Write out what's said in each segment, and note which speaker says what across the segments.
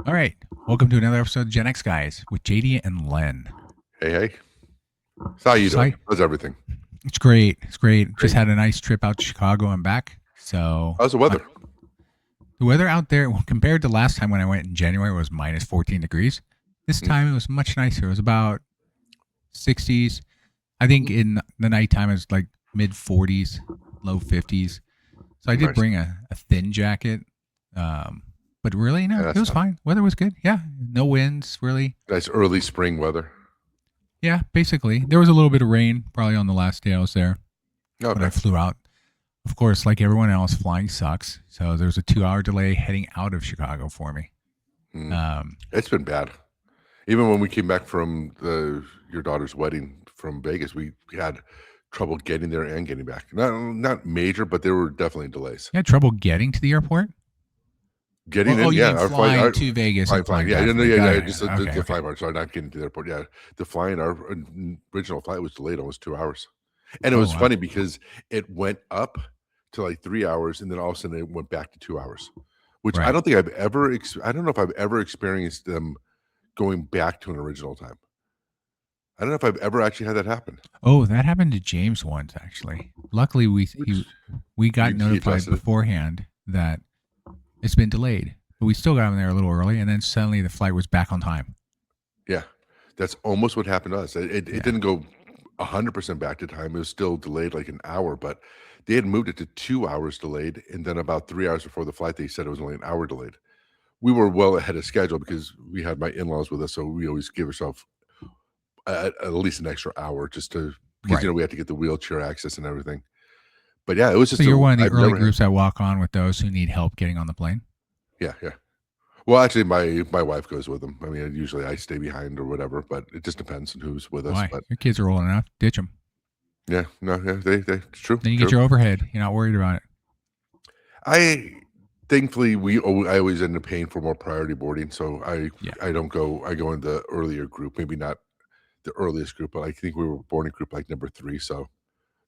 Speaker 1: All right. Welcome to another episode of GenX Guys with JD and Len.
Speaker 2: Hey. So how you doing?
Speaker 1: Sorry.
Speaker 2: How's everything?
Speaker 1: It's great. It's great. Just had a nice trip out to Chicago and back. So
Speaker 2: How's the weather?
Speaker 1: The weather out there, compared to last time when I went in January, was minus 14 degrees. This time it was much nicer. It was about 60s. I think in the nighttime it was like mid 40s, low 50s. So I did bring a thin jacket. But really, no, it was fine. Weather was good. Yeah. No winds, really.
Speaker 2: Nice early spring weather.
Speaker 1: Yeah, basically. There was a little bit of rain probably on the last day I was there.
Speaker 2: Okay.
Speaker 1: When I flew out. Of course, like everyone else, flying sucks. So there was a 2-hour delay heading out of Chicago for me.
Speaker 2: It's been bad. Even when we came back from your daughter's wedding from Vegas, we had trouble getting there and getting back. Not major, but there were definitely delays.
Speaker 1: You had trouble getting to the airport?
Speaker 2: Getting in, yeah.
Speaker 1: Our flying to Vegas.
Speaker 2: Flying, yeah. Just the flight part. So not getting to the airport. Yeah, the flying. Our original flight was delayed almost 2 hours, and it was funny because it went up to like 3 hours, and then all of a sudden it went back to 2 hours, which I don't think I've ever. I don't know if I've ever experienced them going back to an original time. I don't know if I've ever actually had that happen.
Speaker 1: Oh, that happened to James once actually. Luckily, we got notified beforehand that it's been delayed, but we still got him there a little early, and then suddenly the flight was back on time.
Speaker 2: Yeah, that's almost what happened to us. It didn't go 100% back to time. It was still delayed like an hour, but they had moved it to 2 hours delayed, and then about 3 hours before the flight, they said it was only an hour delayed. We were well ahead of schedule because we had my in-laws with us, so we always give ourselves at least an extra hour just to because we had to get the wheelchair access and everything. But yeah, it was just.
Speaker 1: So you're one of the early groups that walk on with those who need help getting on the plane?
Speaker 2: Yeah. Well, actually, my wife goes with them. I mean, usually I stay behind or whatever, but it just depends on who's with us.
Speaker 1: Why?
Speaker 2: But
Speaker 1: your kids are old enough. Ditch them.
Speaker 2: Yeah, it's true.
Speaker 1: Then you get your overhead. You're not worried about
Speaker 2: it. Thankfully, I always end up paying for more priority boarding, so I don't go. I go in the earlier group, maybe not the earliest group, but I think we were boarding group like number 3, so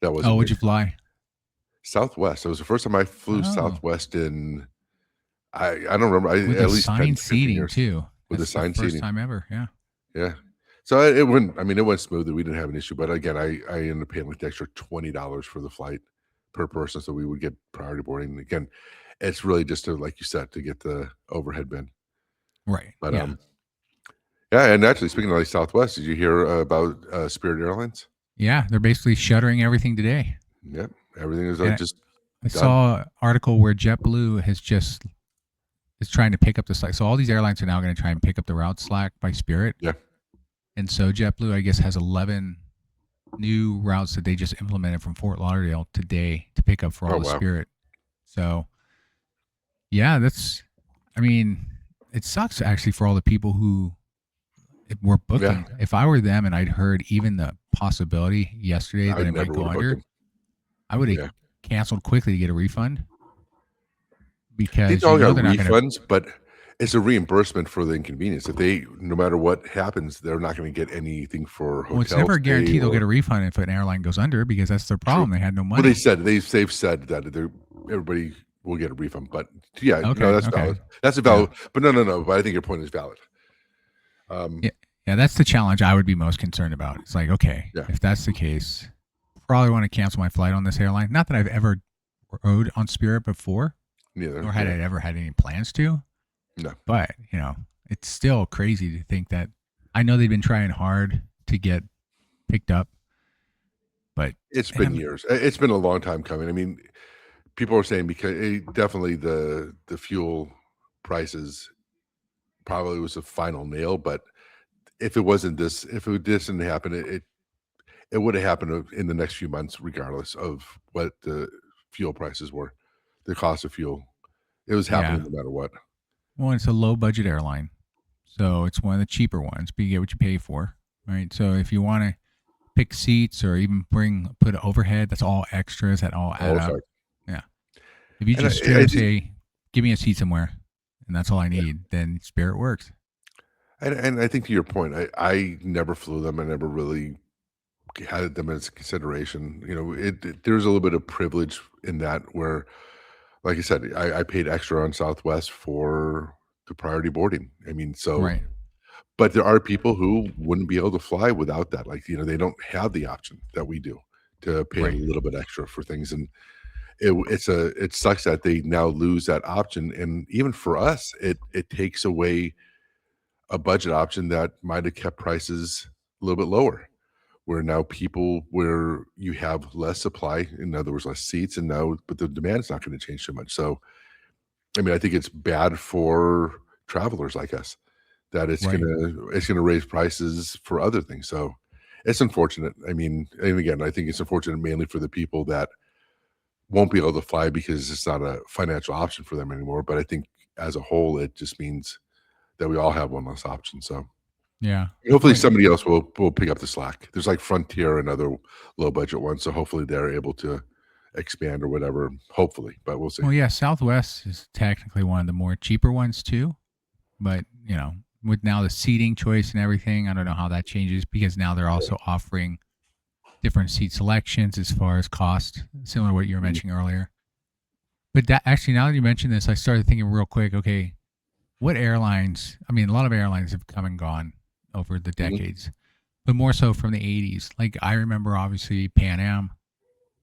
Speaker 2: that was.
Speaker 1: Oh, what'd you fly?
Speaker 2: Southwest. It was the first time I flew Southwest in. I don't remember.
Speaker 1: With
Speaker 2: at least
Speaker 1: assigned seating too.
Speaker 2: With assigned seating,
Speaker 1: first time ever.
Speaker 2: Yeah. So it went. I mean, it went smoothly. We didn't have an issue. But again, I ended up paying like the extra $20 for the flight per person, so we would get priority boarding. And again, it's really just to, like you said, to get the overhead bin.
Speaker 1: Right.
Speaker 2: But yeah. And actually, speaking of like Southwest, did you hear about Spirit Airlines?
Speaker 1: Yeah, they're basically shuttering everything today.
Speaker 2: Yep. Everything is just.
Speaker 1: I saw an article where JetBlue is trying to pick up the slack. So all these airlines are now going to try and pick up the route slack by Spirit.
Speaker 2: Yeah.
Speaker 1: And so JetBlue, I guess, has 11 new routes that they just implemented from Fort Lauderdale today to pick up for all the Spirit. So, yeah, it sucks actually for all the people who were booking. Yeah. If I were them and I'd heard even the possibility yesterday that it might go under, I would have canceled quickly to get a refund because
Speaker 2: they all got refunds, but it's a reimbursement for the inconvenience. If no matter what happens, they're not going to get anything for hotels.
Speaker 1: Well, it's never guaranteed they'll get a refund if an airline goes under because that's their problem. True. They had no money.
Speaker 2: Well, they've said that everybody will get a refund, but that's valid. That's a valid. Yeah. But no. But I think your point is valid.
Speaker 1: Yeah, that's the challenge I would be most concerned about. It's like, okay, if that's the case, probably want to cancel my flight on this airline. Not that I've ever rode on Spirit before, nor had I ever had any plans to.
Speaker 2: No,
Speaker 1: but it's still crazy to think that. I know they've been trying hard to get picked up, but
Speaker 2: it's been years. It's been a long time coming. I mean, people are saying because definitely the fuel prices probably was the final nail, but if it didn't happen, it would have happened in the next few months, regardless of what the fuel prices were, the cost of fuel. It was happening no matter what.
Speaker 1: Well, it's a low-budget airline, so it's one of the cheaper ones, but you get what you pay for, right? So if you want to pick seats or even put an overhead, that's all extras that all add up. Yeah. If you just straight up say, give me a seat somewhere, and that's all I need, then Spirit works.
Speaker 2: And I think to your point, I never flew them. I never really had them as a consideration. You know, there's a little bit of privilege in that where, like I said, I paid extra on Southwest for the priority boarding. I mean, so
Speaker 1: Right.
Speaker 2: but there are people who wouldn't be able to fly without that. Like, you know, they don't have the option that we do to pay a
Speaker 1: Right.
Speaker 2: little bit extra for things, and it sucks that they now lose that option, and even for us, it takes away a budget option that might have kept prices a little bit lower, where now people where you have less supply, in other words, less seats, and now but the demand's not gonna change too much, so, I mean, I think it's bad for travelers like us that
Speaker 1: Right.
Speaker 2: it's gonna raise prices for other things, so it's unfortunate. I mean, and again, I think it's unfortunate mainly for the people that won't be able to fly because it's not a financial option for them anymore, but I think as a whole, it just means that we all have one less option, so
Speaker 1: Yeah.
Speaker 2: hopefully
Speaker 1: Well,
Speaker 2: somebody else will pick up the slack. There's, like, Frontier and other low budget ones, so hopefully they're able to expand or whatever, hopefully, but we'll see.
Speaker 1: well, yeah. Southwest is technically one of the more cheaper ones too, but with now the seating choice and everything, I don't know how that changes because now they're also offering different seat selections as far as cost, similar to what you were
Speaker 2: Mhm,
Speaker 1: mentioning earlier. But that actually, now that you mentioned this, I started thinking real quick. Okay, what airlines? I mean, a lot of airlines have come and gone over the
Speaker 2: mhm,
Speaker 1: decades, but more so from the '80s. Like I remember, obviously, Pan Am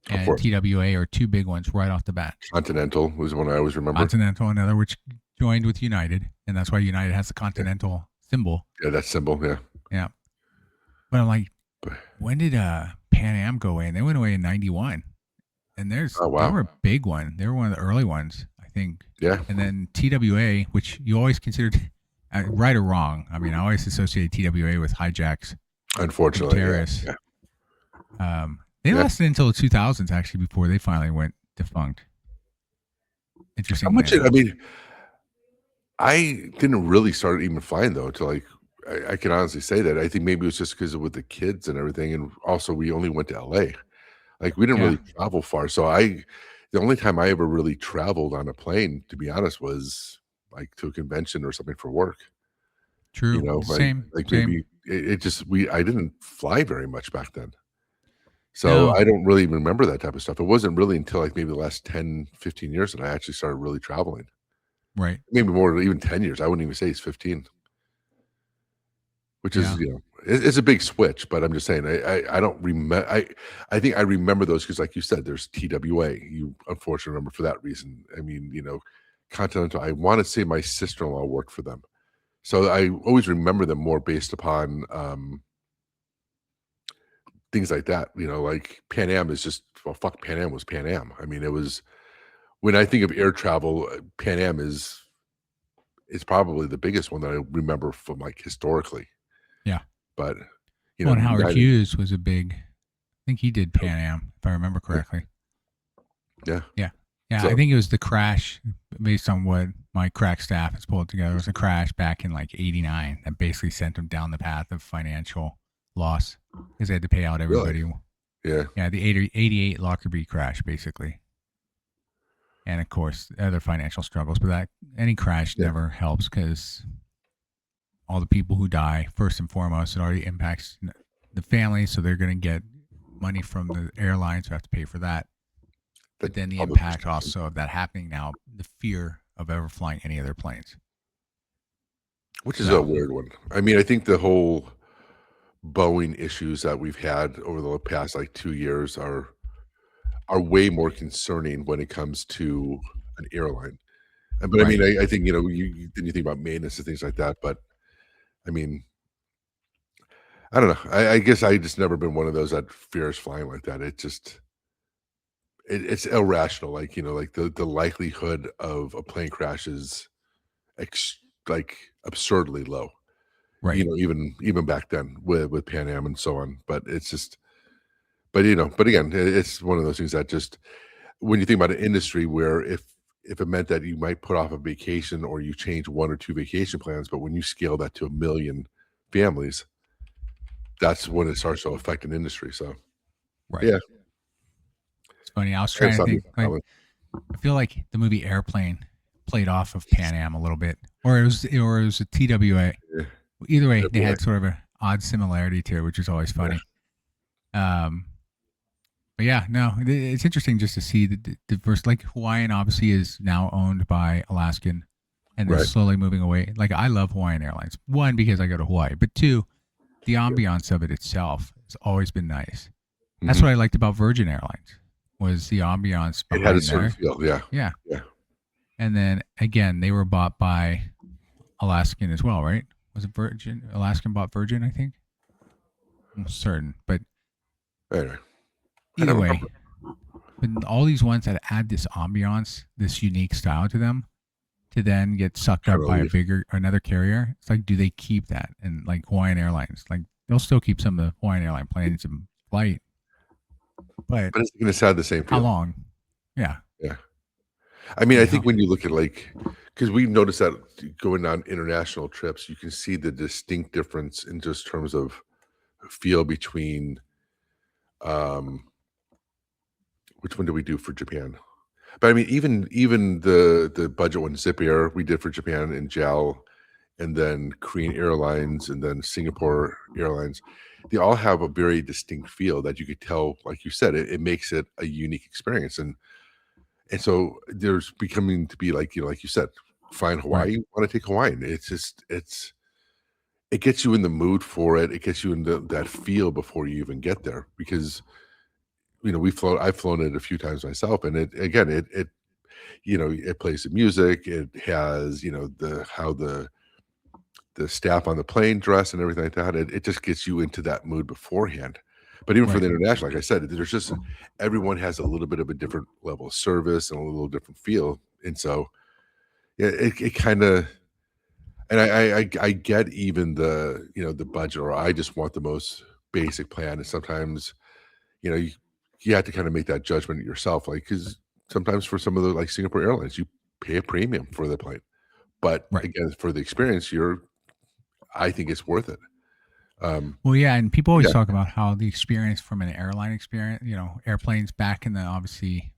Speaker 2: of
Speaker 1: and
Speaker 2: course.
Speaker 1: TWA are two big ones right off the bat.
Speaker 2: Continental was one I always remember.
Speaker 1: Continental, another which joined with United, and that's why United has the
Speaker 2: Yeah,
Speaker 1: Continental symbol.
Speaker 2: yeah, that symbol, yeah.
Speaker 1: Yeah, but I'm like,
Speaker 2: But
Speaker 1: when did Pan Am go away? And they went away in '91, and
Speaker 2: oh,
Speaker 1: they were
Speaker 2: wow.
Speaker 1: a big one. They were one of the early ones, I think.
Speaker 2: Yeah,
Speaker 1: And then TWA, which you always considered right or wrong. I mean, I always associated TWA with hijacks and
Speaker 2: unfortunately, yeah,
Speaker 1: terrorists.
Speaker 2: yeah,
Speaker 1: They
Speaker 2: yeah.
Speaker 1: lasted until the 2000s actually before they finally went defunct.
Speaker 2: How
Speaker 1: Interestingly
Speaker 2: much I
Speaker 1: enough.
Speaker 2: mean, I didn't really start even flying though until, like I can honestly say that. I think maybe it was just because of with the kids and everything, and also we only went to LA. Like, we didn't
Speaker 1: Yeah,
Speaker 2: really travel far, so the only time I ever really traveled on a plane, to be honest, was, like, to a convention or something for work, you
Speaker 1: true.
Speaker 2: know?
Speaker 1: Same,
Speaker 2: Like,
Speaker 1: same.
Speaker 2: maybe it just I didn't fly very much back then. So,
Speaker 1: No,
Speaker 2: I don't really remember that type of stuff. It wasn't really until, like, maybe the last 10, 15 years that I actually started really traveling.
Speaker 1: right.
Speaker 2: Maybe more, even 10 years. I wouldn't even say it's 15, which is,
Speaker 1: Yeah,
Speaker 2: you know, it's a big switch, but I'm just saying, I don't remember. I think I remember those because, like you said, there's TWA. You unfortunately remember for that reason. I mean, you know, Continental, I wanna say my sister-in-law worked for them. So, I always remember them more based upon, things like that, you know, like Pan Am is just well, fuck, Pan Am was Pan Am. I mean, it was when I think of air travel, Pan Am is probably the biggest one that I remember from, like, historically,
Speaker 1: yeah.
Speaker 2: but, you
Speaker 1: Well,
Speaker 2: know,
Speaker 1: and Howard
Speaker 2: United,
Speaker 1: Hughes was a big. I think he did Pan Am, if I remember
Speaker 2: yeah,
Speaker 1: correctly.
Speaker 2: yeah.
Speaker 1: Yeah, yeah. I
Speaker 2: So
Speaker 1: think it was the crash, based on what my crack staff has pulled together. It was a crash back in like '89 that basically sent them down the path of financial loss because they had to pay out
Speaker 2: really?
Speaker 1: everybody.
Speaker 2: Yeah,
Speaker 1: Yeah, the '88 Lockerbie crash, basically. And of course, other financial struggles. But that any crash
Speaker 2: yeah.
Speaker 1: never helps because all the people who die, first and foremost, it already impacts the family. So they're going to get money from the airlines who have to pay for that.
Speaker 2: The
Speaker 1: But then the
Speaker 2: public
Speaker 1: impact
Speaker 2: perception,
Speaker 1: also of that happening now, the fear of ever flying any other planes.
Speaker 2: which is a
Speaker 1: So,
Speaker 2: weird one. I mean, I think the whole Boeing issues that we've had over the past, like, 2 years are way more concerning when it comes to an airline. But I mean,
Speaker 1: right.
Speaker 2: I think, you know, you think about maintenance and things like that, but I mean, I don't know. I guess I just never been one of those that fears flying like that. It just it's irrational, like, you know, like, the likelihood of a plane crash is ex like, absurdly low,
Speaker 1: Right.
Speaker 2: you know, even back then with Pan Am and so on, but it's just but, you know, but again, it's one of those things that just when you think about an industry where if it meant that you might put off a vacation or you change 1 or 2 vacation plans, but when you scale that to 1,000,000 families, that's when it starts to affect an industry, so,
Speaker 1: Right.
Speaker 2: yeah,
Speaker 1: It's funny. I was
Speaker 2: it's
Speaker 1: trying to
Speaker 2: something
Speaker 1: think, like,
Speaker 2: common.
Speaker 1: I feel like the movie Airplane played off of Pan Am a little bit, or it was a TWA.
Speaker 2: Yeah.
Speaker 1: Either way, they
Speaker 2: Definitely.
Speaker 1: had sort of an odd similarity to it, which is always
Speaker 2: Yeah.
Speaker 1: funny. But yeah, no, it's interesting just to see the diverse. Like Hawaiian obviously is now owned by Alaskan, and they're
Speaker 2: Right.
Speaker 1: slowly moving away. Like I love Hawaiian Airlines. One, because I go to Hawaii, but two, the
Speaker 2: Yeah.
Speaker 1: ambiance of it itself has always been nice. That's
Speaker 2: Mhm.
Speaker 1: what I liked about Virgin Airlines was the ambiance
Speaker 2: It had a
Speaker 1: behind
Speaker 2: certain
Speaker 1: there.
Speaker 2: feel. Yeah.
Speaker 1: Yeah,
Speaker 2: Yeah.
Speaker 1: and then again, they were bought by Alaskan as well, right? Was it Virgin? Alaskan bought Virgin, I think. I'm certain, but
Speaker 2: Anyway, I
Speaker 1: either
Speaker 2: don't
Speaker 1: way,
Speaker 2: remember.
Speaker 1: but all these ones that add this ambiance, this unique style to them, to then get sucked up
Speaker 2: Kinda
Speaker 1: by
Speaker 2: leave.
Speaker 1: another carrier. It's like, do they keep that? And like Hawaiian Airlines, like they'll still keep some of the Hawaiian Airline planes in flight, but
Speaker 2: But it's gonna have the same
Speaker 1: how
Speaker 2: feel.
Speaker 1: long? Yeah,
Speaker 2: Yeah. I mean,
Speaker 1: I
Speaker 2: I
Speaker 1: mean,
Speaker 2: think
Speaker 1: how?
Speaker 2: when you look at, like, because we've noticed that going on international trips, you can see the distinct difference in just terms of feel between, um which one did we do for Japan? But I mean, even the budget one, Zip Air, we did for Japan and JAL, and then Korean Airlines, and then Singapore Airlines. They all have a very distinct feel that you could tell, like you said, it makes it a unique experience, and so there's becoming to be like, like you said, flying
Speaker 1: Right,
Speaker 2: Hawaii, wanna take Hawaiian. It's just it gets you in the mood for it. It gets you in that feel before you even get there because, I've flown it a few times myself, and it again, it plays the music, it has, how the staff on the plane dress and everything like that, it just gets you into that mood beforehand. But even for
Speaker 1: right.
Speaker 2: the international, like I said, there's just everyone has a little bit of a different level of service and a little different feel, and so, yeah, it kinda and I get even the budget, or I just want the most basic plan, and sometimes, you know, you you have to kinda make that judgment yourself, like because sometimes for some of the, like, Singapore Airlines, you pay a premium for the plane, but
Speaker 1: Right.
Speaker 2: again, for the experience, I think it's worth it. Um,
Speaker 1: Well, yeah, and people always
Speaker 2: yeah.
Speaker 1: talk about how the experience from an airline experience, airplanes back in the obviously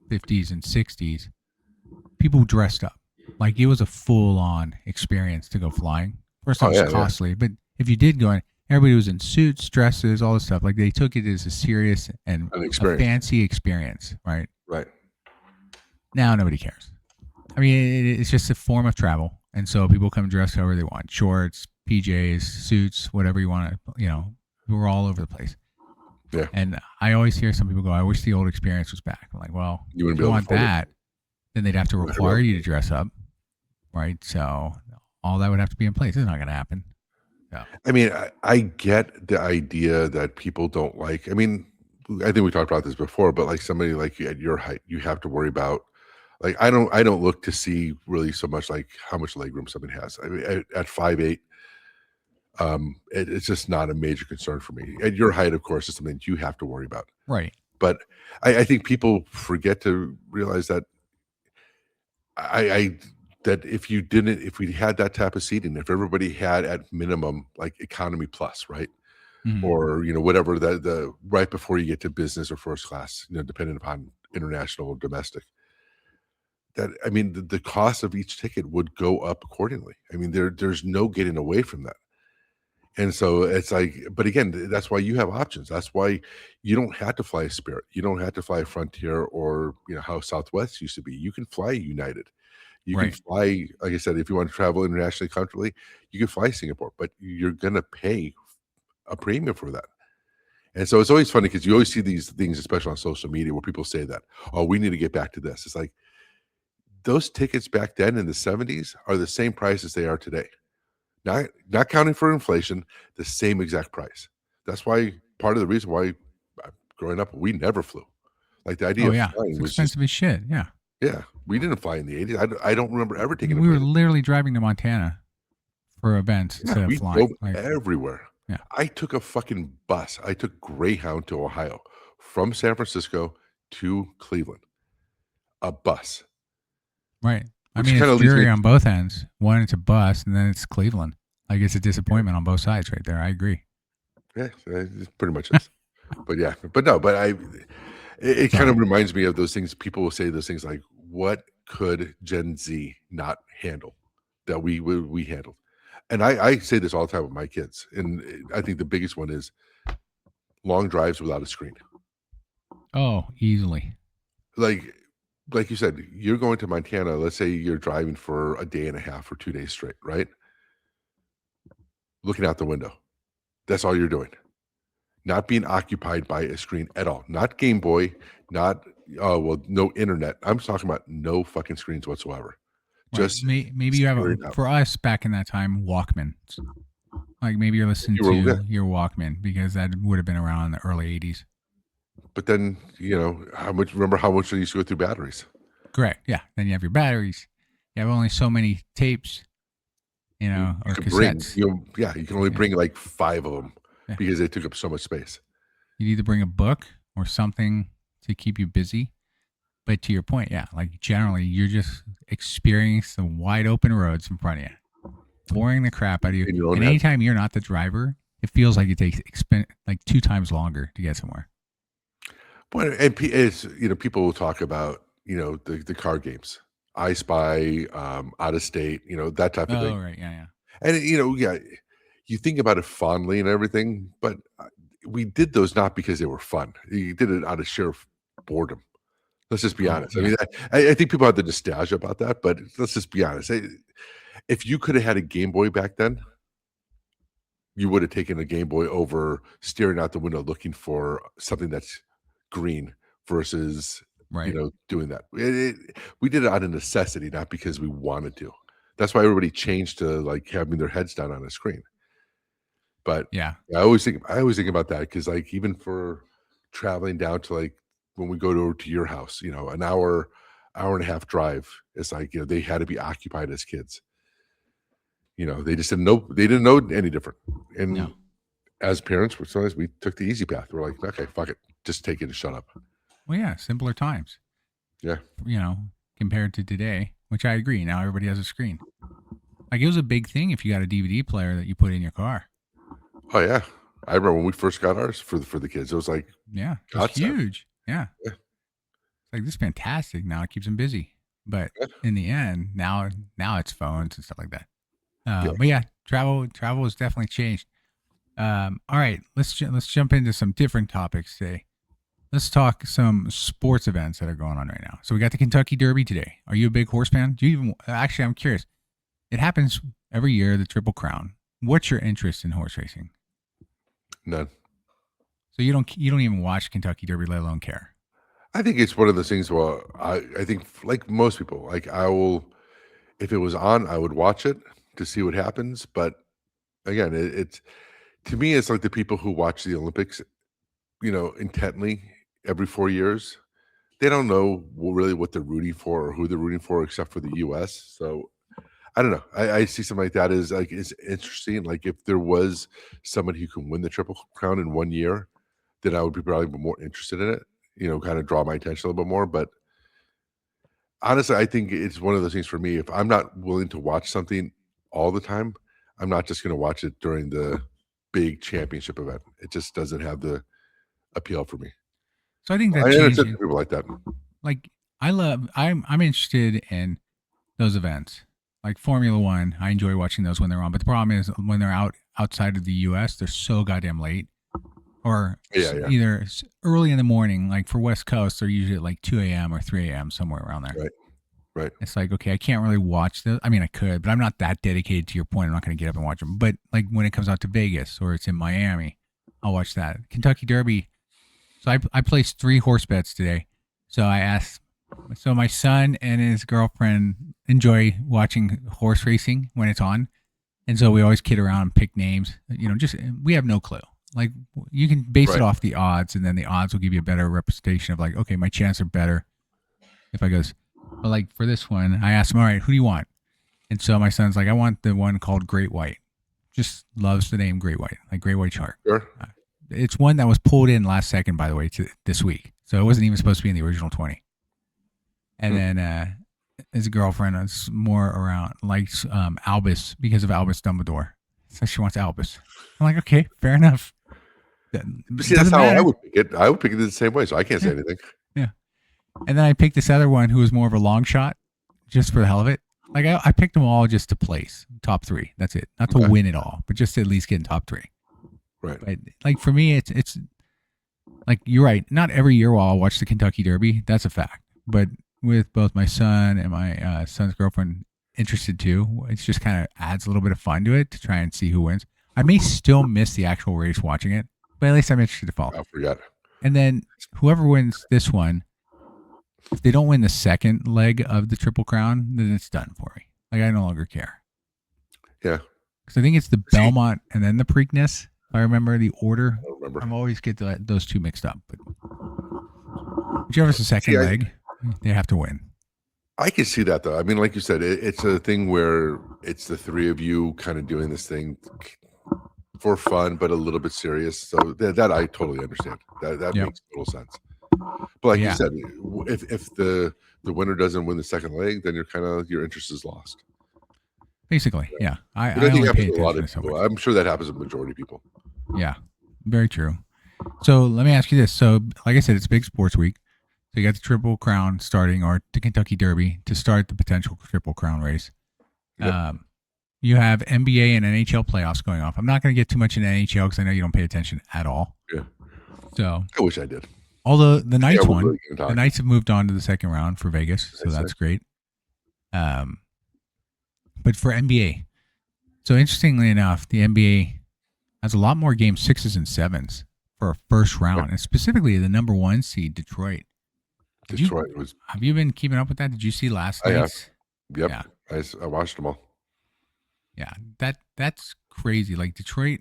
Speaker 1: 50s and 60s, people dressed up. Like it was a full on experience to go flying. First off,
Speaker 2: Oh,
Speaker 1: it's
Speaker 2: yeah, yeah,
Speaker 1: costly, but if you did go in, everybody was in suits, dresses, all this stuff. Like they took it as a serious and
Speaker 2: an
Speaker 1: a
Speaker 2: experience,
Speaker 1: fancy experience, right?
Speaker 2: right.
Speaker 1: Now nobody cares. I mean, it's just a form of travel, and so people come dressed however they want: shorts, PJs, suits, whatever you want to. We're all over the place.
Speaker 2: Yeah,
Speaker 1: And I always hear some people go, "I wish the old experience was back." I'm like, well,
Speaker 2: you wouldn't
Speaker 1: if
Speaker 2: be
Speaker 1: you
Speaker 2: able to
Speaker 1: want
Speaker 2: afford it.
Speaker 1: that, then they'd have to
Speaker 2: You wouldn't be able
Speaker 1: require you
Speaker 2: to.
Speaker 1: to dress up, right? So all that would have to be in place. It's not going to happen. So
Speaker 2: I mean, I get the idea that people don't like. I mean, I think we talked about this before, but like somebody like you at your height, you have to worry about. Like I don't look to see really so much like how much legroom somebody has. I mean, at 5'8", it's just not a major concern for me. At your height, of course, is something you have to worry about.
Speaker 1: right,
Speaker 2: But I think people forget to realize that I that if we had that type of seating, if everybody had at minimum like economy plus, right?
Speaker 1: hmm
Speaker 2: Or, whatever the right before you get to business or first class, depending upon international or domestic, that I mean, the cost of each ticket would go up accordingly. I mean, there's no getting away from that. And so it's like, but again, that's why you have options. That's why you don't have to fly Spirit. You don't have to fly Frontier or, how Southwest used to be. You can fly United. You can
Speaker 1: right,
Speaker 2: fly, like I said, if you want to travel internationally comfortably, you can fly Singapore, but you're gonna pay a premium for that. And so it's always funny because you always see these things, especially on social media, where people say that, "Oh, we need to get back to this." It's like those tickets back then in the '70s are the same price as they are today. Not counting for inflation, the same exact price. That's why part of the reason why growing up, we never flew. Like, the idea
Speaker 1: oh
Speaker 2: of
Speaker 1: yeah,
Speaker 2: flying
Speaker 1: it's
Speaker 2: was just
Speaker 1: expensive as shit. Yeah,
Speaker 2: yeah, we didn't fly in the '80s. I don't remember ever
Speaker 1: I
Speaker 2: taking
Speaker 1: mean,
Speaker 2: a
Speaker 1: we were
Speaker 2: plane.
Speaker 1: literally driving to Montana for events
Speaker 2: Yeah,
Speaker 1: instead of
Speaker 2: we
Speaker 1: flying.
Speaker 2: drove
Speaker 1: Like,
Speaker 2: everywhere.
Speaker 1: yeah,
Speaker 2: I took a fucking bus. I took Greyhound to Ohio from San Francisco to Cleveland. A bus,
Speaker 1: right. I
Speaker 2: which
Speaker 1: mean, it's
Speaker 2: kinda leads me
Speaker 1: dreary on both ends. One, it's a bus, and then it's Cleveland. Like it's a disappointment on both sides, right there. I agree.
Speaker 2: yeah, it pretty much is. But yeah, but no, but it kind
Speaker 1: Sorry.
Speaker 2: of reminds me of those things people will say those things like, "What could Gen Z not handle that we handled?" And I say this all the time with my kids, and I think the biggest one is long drives without a screen.
Speaker 1: Oh, easily.
Speaker 2: Like you said, you're going to Montana, let's say you're driving for a day and a half or 2 days straight, right? Looking out the window. That's all you're doing. Not being occupied by a screen at all. Not Game Boy, not, no internet. I'm talking about no fucking screens whatsoever.
Speaker 1: Right.
Speaker 2: Just
Speaker 1: maybe you have for us back in that time, Walkman. Like maybe you're listening to your Walkman because that would have been around in the early 80s.
Speaker 2: But then, remember how much they used to go through batteries?
Speaker 1: Correct. Yeah. Then you have your batteries. You have only so many tapes, or cassettes.
Speaker 2: You can only bring like 5 of them because they took up so much space.
Speaker 1: You need to bring a book or something to keep you busy. But to your point, like generally you're just experiencing the wide open roads in front of you, boring the crap out of you. And anytime you're not the driver, it feels like it takes like 2 times longer to get somewhere.
Speaker 2: Well, and it's, people will talk about, the car games, I Spy, Out of State, that type of thing.
Speaker 1: Oh, right. Yeah.
Speaker 2: And, you think about it fondly and everything, but we did those not because they were fun. You did it out of sheer boredom. Let's just be honest. Yeah. I mean, I think people have the nostalgia about that, but let's just be honest. If you could have had a Game Boy back then, you would have taken a Game Boy over staring out the window looking for something that's green versus, doing that. We did it out of necessity, not because we wanted to. That's why everybody changed to like having their heads down on a screen. But
Speaker 1: yeah,
Speaker 2: I always think about that because like even for traveling down to like when we go to your house, an hour and a half drive, it's like, they had to be occupied as kids. They just didn't know any different. And as parents, sometimes we took the easy path. We're like, okay, fuck it. Just take it and shut up.
Speaker 1: Well, yeah, simpler times.
Speaker 2: Yeah.
Speaker 1: Compared to today, which I agree. Now everybody has a screen. Like it was a big thing if you got a DVD player that you put in your car.
Speaker 2: Oh yeah. I remember when we first got ours for the kids. It was like,
Speaker 1: it was huge. Yeah. It's like, this is fantastic. Now it keeps them busy. But in the end, now it's phones and stuff like that. But yeah, travel has definitely changed. All right, let's jump into some different topics today. Let's talk some sports events that are going on right now. So we got the Kentucky Derby today. Are you a big horse fan? Do you even actually? I'm curious. It happens every year, the Triple Crown. What's your interest in horse racing?
Speaker 2: None.
Speaker 1: So you don't even watch Kentucky Derby, let alone care.
Speaker 2: I think it's one of those things where I think like most people, like I will, if it was on, I would watch it to see what happens. But again, it's to me, it's like the people who watch the Olympics, intently every 4 years. They don't know really what they're rooting for or who they're rooting for, except for the U.S. So I don't know. I see something like that is interesting. Like if there was somebody who can win the Triple Crown in 1 year, then I would be probably more interested in it. Kind of draw my attention a little bit more. But honestly, I think it's one of those things for me. If I'm not willing to watch something all the time, I'm not just going to watch it during the big championship event. It just doesn't have the appeal for me.
Speaker 1: So I think that
Speaker 2: changes. People like that.
Speaker 1: Like I'm interested in those events. Like Formula One, I enjoy watching those when they're on. But the problem is when they're outside of the U.S., they're so goddamn late. Or either early in the morning, like for West Coast, they're usually at like 2 a.m. or 3 a.m., somewhere around there.
Speaker 2: Right.
Speaker 1: It's like, okay, I can't really watch this. I mean, I could, but I'm not that dedicated to your point. I'm not going to get up and watch them. But like when it comes out to Vegas or it's in Miami, I'll watch that. Kentucky Derby. So I placed 3 horse bets today. So I asked, so my son and his girlfriend enjoy watching horse racing when it's on. And so we always kid around and pick names. We have no clue. Like you can base it off the odds, and then the odds will give you a better representation of like, okay, my chances are better if I goes. But like for this one, I asked him, all right, who do you want? And so my son's like, I want the one called Great White. Just loves the name Great White, like Great White Shark.
Speaker 2: Sure.
Speaker 1: It's one that was pulled in last second, by the way, to this week. So it wasn't even supposed to be in the original 20. And then his girlfriend is more around, likes Albus because of Albus Dumbledore. So she wants Albus. I'm like, okay, fair enough.
Speaker 2: See, that's how I would pick it. I would pick it the same way, so I can't say anything.
Speaker 1: Yeah. And then I picked this other one who was more of a long shot, just for the hell of it. Like I picked them all just to place top 3. That's it. Not to win it all, but just to at least get in top 3.
Speaker 2: Right.
Speaker 1: But like for me, it's like you're right. Not every year I'll watch the Kentucky Derby. That's a fact. But with both my son and my son's girlfriend interested too, it just kind of adds a little bit of fun to it to try and see who wins. I may still miss the actual race watching it, but at least I'm interested to follow.
Speaker 2: I forgot.
Speaker 1: And then whoever wins this one, if they don't win the second leg of the Triple Crown, then it's done for me. Like I no longer care.
Speaker 2: Yeah.
Speaker 1: Because I think it's the Belmont and then the Preakness. If I remember the order.
Speaker 2: I don't remember.
Speaker 1: I always get those two mixed up. But whichever is the second leg, they have to win.
Speaker 2: I can see that though. I mean, like you said, it's a thing where it's the three of you kind of doing this thing for fun, but a little bit serious. So that I totally understand. That makes total sense. But like you said, if the winner doesn't win the second leg, then your interest is lost.
Speaker 1: Basically, yeah. I
Speaker 2: think happens to a lot of people. I'm sure that happens to the majority of people.
Speaker 1: Yeah, very true. So let me ask you this. So, like I said, it's a big sports week. So you got the Triple Crown starting, or the Kentucky Derby to start the potential Triple Crown race. Yep. You have NBA and NHL playoffs going off. I'm not going to get too much into NHL because I know you don't pay attention at all.
Speaker 2: Yeah.
Speaker 1: So
Speaker 2: I wish I did.
Speaker 1: Although the Knights won, the Knights have moved on to the second round for Vegas, so that's great. But for NBA, so interestingly enough, the NBA has a lot more game 6s and 7s for a first round, and specifically the number 1 seed, Detroit. Have you been keeping up with that? Did you see last night's?
Speaker 2: Yep. Yeah. I watched them all.
Speaker 1: Yeah, that's crazy. Like Detroit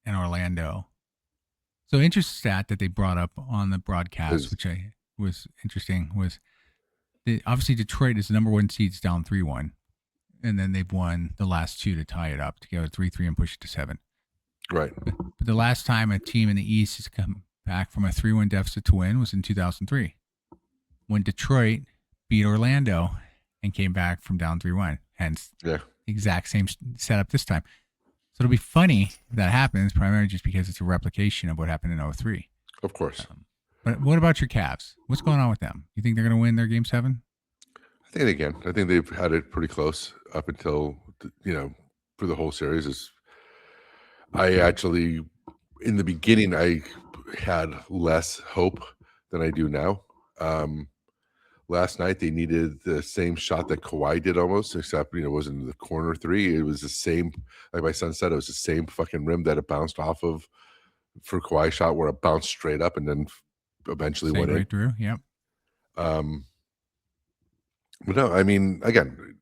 Speaker 1: and Orlando. So interesting stat that they brought up on the broadcast, which was interesting, was obviously Detroit is the number 1 seed, down 3-1. And then they've won the last 2 to tie it up to go 3-3 and push it to 7.
Speaker 2: Right.
Speaker 1: But the last time a team in the East has come back from a 3-1 deficit to win was in 2003, when Detroit beat Orlando and came back from down 3-1. Hence, exact same setup this time. So it'll be funny if that happens, primarily just because it's a replication of what happened in 2003.
Speaker 2: Of course.
Speaker 1: But what about your Cavs? What's going on with them? You think they're going to win their Game 7?
Speaker 2: I think they can. I think they've had it pretty close up until, for the whole series. I actually, in the beginning, I had less hope than I do now. Last night, they needed the same shot that Kawhi did almost, except, it wasn't the corner 3. It was the same, like my son said, it was the same fucking rim that it bounced off of for Kawhi shot, where it bounced straight up and then eventually went
Speaker 1: right through. Yep.
Speaker 2: But no, I mean, again,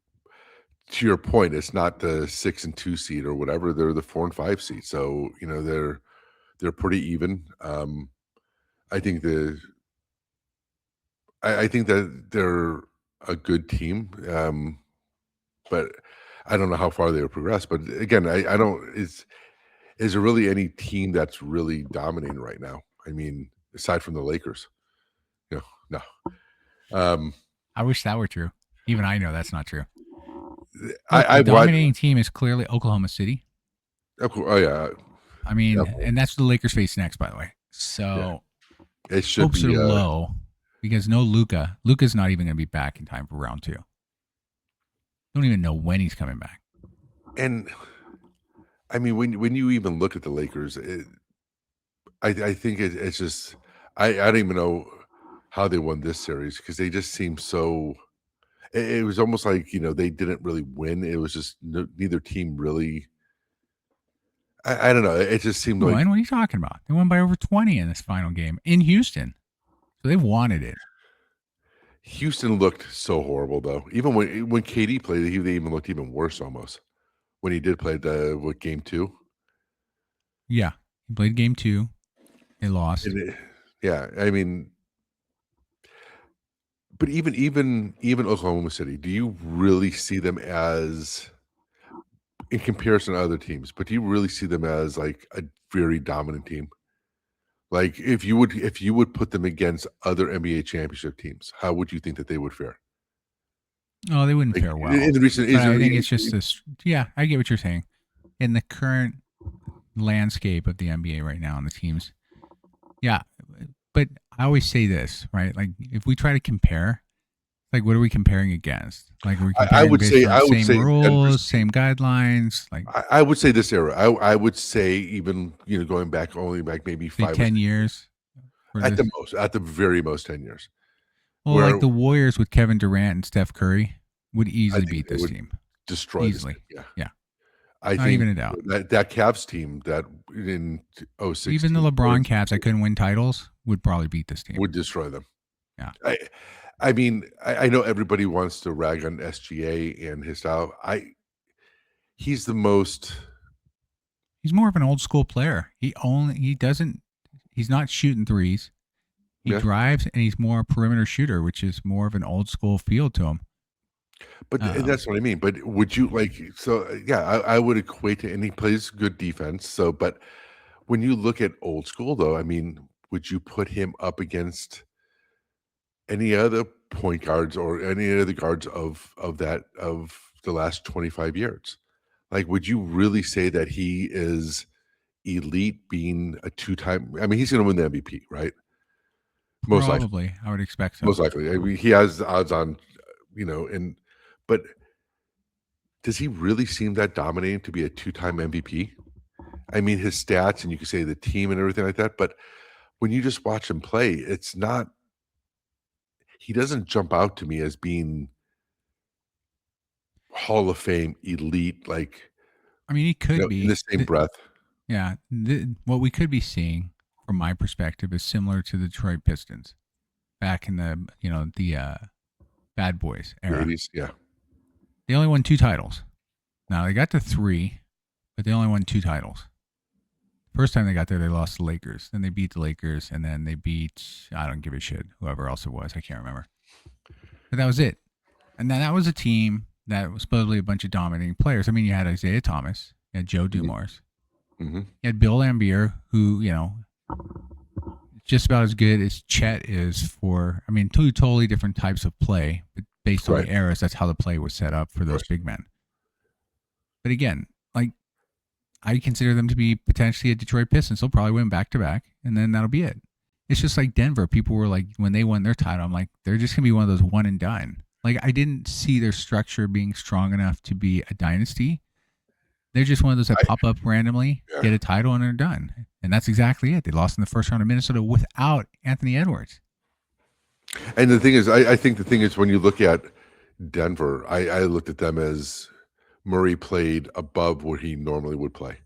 Speaker 2: to your point, it's not the 6 and 2 seed or whatever. They're the 4 and 5 seed. So, they're pretty even. I think I think that they're a good team. But I don't know how far they will progress. But again, I don't, is there really any team that's really dominating right now? I mean, aside from the Lakers, no.
Speaker 1: I wish that were true. Even I know that's not true.
Speaker 2: The
Speaker 1: dominating team is clearly Oklahoma City.
Speaker 2: Oh yeah.
Speaker 1: I mean, and that's the Lakers face next, by the way. So
Speaker 2: it should
Speaker 1: hopes
Speaker 2: be
Speaker 1: are low because no Luka. Luka's not even going to be back in time for round 2. Don't even know when he's coming back.
Speaker 2: And I mean, when you even look at the Lakers, I think it's just I don't even know how they won this series, because they just seem so. It was almost like they didn't really win. It was just neither team really. I don't know. It just seemed like.
Speaker 1: What are you talking about? They won by over 20 in this final game in Houston, so they wanted it.
Speaker 2: Houston looked so horrible, though. Even when KD played, they even looked even worse almost. When he did play game 2.
Speaker 1: Yeah, he played game 2. They lost.
Speaker 2: I mean. But even Oklahoma City, do you really see them as, in comparison to other teams, but do you really see them as like a very dominant team? Like if you would put them against other NBA championship teams, how would you think that they would fare?
Speaker 1: Oh, they wouldn't fare well. I think it's just this. Yeah, I get what you're saying. In the current landscape of the NBA right now and the teams, yeah. But I always say this, right? Like if we try to compare, Like, what are we comparing against? Like, are we
Speaker 2: I
Speaker 1: comparing
Speaker 2: would
Speaker 1: based
Speaker 2: say
Speaker 1: on same
Speaker 2: Denver's
Speaker 1: rules,
Speaker 2: team.
Speaker 1: same guidelines? Like,
Speaker 2: I would say this era. I would say even going back only back maybe
Speaker 1: say
Speaker 2: 5 or 6
Speaker 1: 10
Speaker 2: years
Speaker 1: years for
Speaker 2: at the
Speaker 1: this?
Speaker 2: most, at the very most 10 years.
Speaker 1: Well, like
Speaker 2: Where
Speaker 1: the Warriors with Kevin Durant and Steph Curry would
Speaker 2: I
Speaker 1: easily
Speaker 2: think
Speaker 1: beat
Speaker 2: they
Speaker 1: this
Speaker 2: would
Speaker 1: team.
Speaker 2: destroy this
Speaker 1: Easily.
Speaker 2: team. Yeah,
Speaker 1: Yeah.
Speaker 2: I
Speaker 1: Not even
Speaker 2: think
Speaker 1: a doubt.
Speaker 2: that Cavs team that in
Speaker 1: Even the
Speaker 2: 016 or
Speaker 1: LeBron Cavs that couldn't win titles would probably beat this team.
Speaker 2: would destroy them.
Speaker 1: Yeah.
Speaker 2: I mean, I know everybody wants to rag on SGA and his style. He's the most.
Speaker 1: He's more of an old school player. He's not shooting threes. He
Speaker 2: Yeah,
Speaker 1: drives and he's more a perimeter shooter, which is more of an old school feel to him.
Speaker 2: but and that's what I mean. But would you so? Yeah, I would equate to, and he plays good defense. So, but when you look at old school, though, I mean, would you put him up against any other point guards or any other guards of the last 25 years? Like, would you really say that he is elite, being a two-time? I mean, he's going to win the MVP, right? Most likely.
Speaker 1: Probably, I would expect so.
Speaker 2: Most likely. I mean, he has the odds on, and but does he really seem that dominating to be a two-time MVP? I mean, his stats, and you can say the team and everything like that, but when you just watch him play, it's not. He doesn't jump out to me as being Hall of Fame elite, like,
Speaker 1: I mean, he could
Speaker 2: in the
Speaker 1: be.
Speaker 2: same breath.
Speaker 1: Yeah. What we could be seeing, from my perspective, is similar to the Detroit Pistons back in the Bad Boys
Speaker 2: The
Speaker 1: era.
Speaker 2: 80s, yeah.
Speaker 1: They only won 2 titles. Now they got to 3, but they only won 2 titles. First time they got there, they lost the Lakers. Then they beat the Lakers, and then they beat, I don't give a shit, whoever else it was. I can't remember. But that was it. And then that was a team that was supposedly a bunch of dominating players. I mean, you had Isaiah Thomas, you had Joe Dumars,
Speaker 2: Mhm.
Speaker 1: you had Bill Laimbeer, who, just about as good as Chet is for, I mean, 2 totally different types of play, but based on
Speaker 2: Right.
Speaker 1: the eras, that's how the play was set up for those big men. But again, like, I consider them to be potentially a Detroit Pistons. They'll probably win back to back, and then that'll be it. It's just like Denver. People were like, when they won their title, I'm like, they're just going to be one of those one and done. Like, I didn't see their structure being strong enough to be a dynasty. They're just one of those that pop up randomly, get a title, and they're done. And that's exactly it. They lost in the first round of Minnesota without Anthony Edwards.
Speaker 2: And the thing is, I think the thing is, when you look at Denver, I looked at them as Murray played above where he normally would play.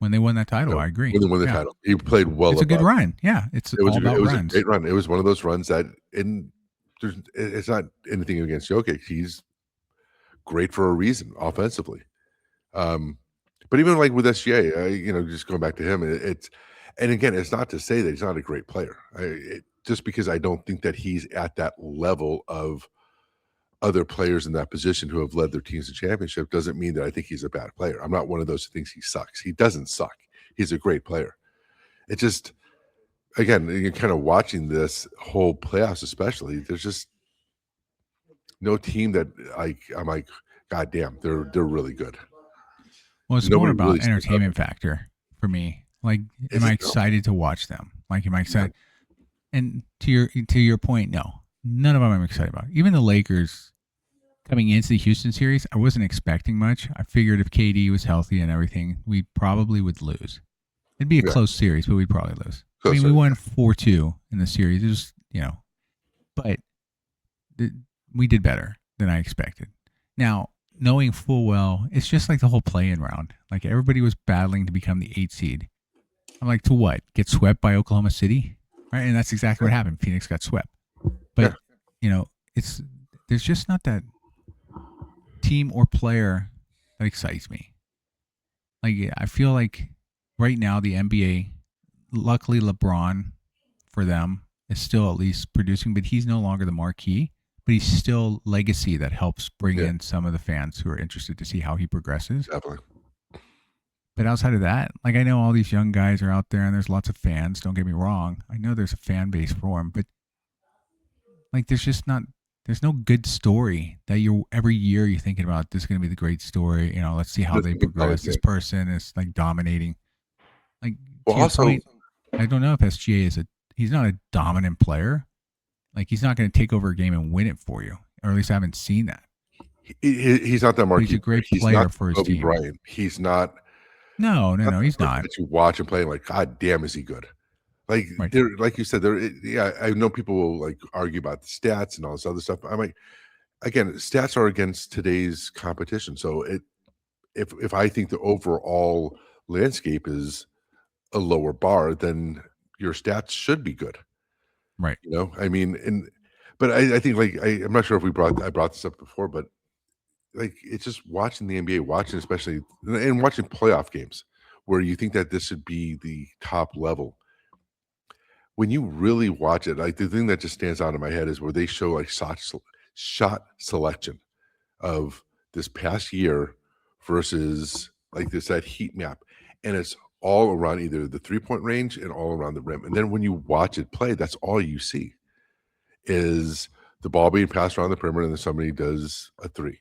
Speaker 1: When they won that title, I agree.
Speaker 2: When they won the title, he played well
Speaker 1: It's a
Speaker 2: above.
Speaker 1: good run. Yeah, it's all about runs.
Speaker 2: It was a great run. It was one of those runs that it's not anything against Jokic. He's great for a reason offensively. But even like with SGA, just going back to him, and again, it's not to say that he's not a great player. Just because I don't think that he's at that level of other players in that position who have led their teams to championship doesn't mean that I think he's a bad player. I'm not one of those who thinks he sucks. He doesn't suck. He's a great player. It just, again, you're kind of watching this whole playoffs, especially. There's just no team that I'm like, God damn, they're really good.
Speaker 1: Well, it's more about entertainment factor for me. Like, am I excited to watch them? Like, am I excited? And to your point, no, none of them I'm excited about. Even the Lakers coming into the Houston series, I wasn't expecting much. I figured if KD was healthy and everything, we probably would lose. It'd be a close series, but we'd probably lose. I mean, we won 4-2 in the series. It was, but we did better than I expected. Now, knowing full well, it's just like the whole play-in round. Like, everybody was battling to become the 8 seed. I'm like, to what? Get swept by Oklahoma City? Right? And that's exactly what happened. Phoenix got swept. But, there's just not that team or player that excites me. Like, I feel like right now the NBA, luckily LeBron for them is still at least producing, but he's no longer the marquee, but he's still legacy that helps bring in some of the fans who are interested to see how he progresses.
Speaker 2: Definitely.
Speaker 1: But outside of that, like, I know all these young guys are out there and there's lots of fans. Don't get me wrong. I know there's a fan base for him, but like, there's no good story that every year you're thinking about, this is going to be the great story. Let's see how they progress. This person is like dominating. Like, to your point, I don't know if SGA he's not a dominant player. Like, he's not going to take over a game and win it for you. or at least I haven't seen that.
Speaker 2: He's not that
Speaker 1: But he's a
Speaker 2: marquee player.
Speaker 1: great
Speaker 2: He's not
Speaker 1: player for his
Speaker 2: Kobe
Speaker 1: team.
Speaker 2: Bryant. He's not
Speaker 1: No,
Speaker 2: the
Speaker 1: he's
Speaker 2: person
Speaker 1: not.
Speaker 2: that you watch and play like, God damn, is he good? Like
Speaker 1: Right,
Speaker 2: there, like you said, there. Yeah, I know people will like argue about the stats and all this other stuff. I'm like, again, stats are against today's competition. So if I think the overall landscape is a lower bar, then your stats should be good.
Speaker 1: right.
Speaker 2: You know, I mean, but I think like I'm not sure if I brought this up before, but like it's just watching the NBA, watching especially and watching playoff games where you think that this should be the top level. When you really watch it, like the thing that just stands out in my head is where they show like shot selection of this past year versus like this that heat map, and it's all around either the 3-point range and all around the rim. And then when you watch it play, that's all you see is the ball being passed around the perimeter, and then somebody does a three,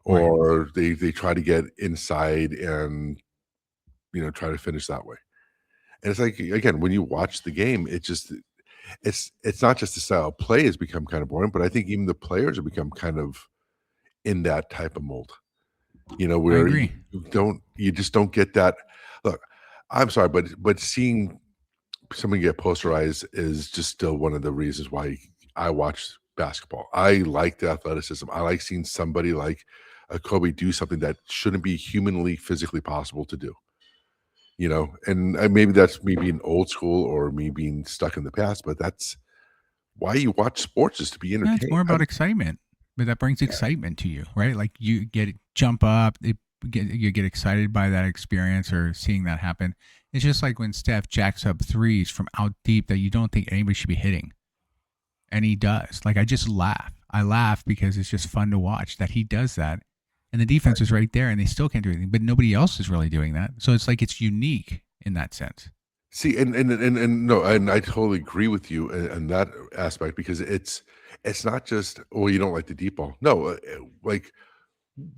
Speaker 1: Right.
Speaker 2: or they try to get inside and try to finish that way. And it's like again, when you watch the game, it's not just the style of play has become kind of boring, but I think even the players have become kind of in that type of mold.
Speaker 1: I
Speaker 2: Where
Speaker 1: agree.
Speaker 2: you just don't get that. Look, I'm sorry, but seeing someone get posterized is just still one of the reasons why I watch basketball. I like the athleticism. I like seeing somebody like a Kobe do something that shouldn't be humanly, physically possible to do. And maybe that's me being old school or me being stuck in the past, but that's why you watch sports is to be
Speaker 1: Yeah, it's
Speaker 2: entertained.
Speaker 1: more about excitement, but that brings excitement to you, right? Like you jump up, you get excited by that experience or seeing that happen. It's just like when Steph jacks up threes from out deep that you don't think anybody should be hitting, and he does. Like I just laugh. I laugh because it's just fun to watch that he does that, and the defense is right there, and they still can't do anything. But nobody else is really doing that, so it's like it's unique in that sense.
Speaker 2: See, and no, and I totally agree with you in that aspect because it's not just, "Oh, you don't like the deep ball." No, like,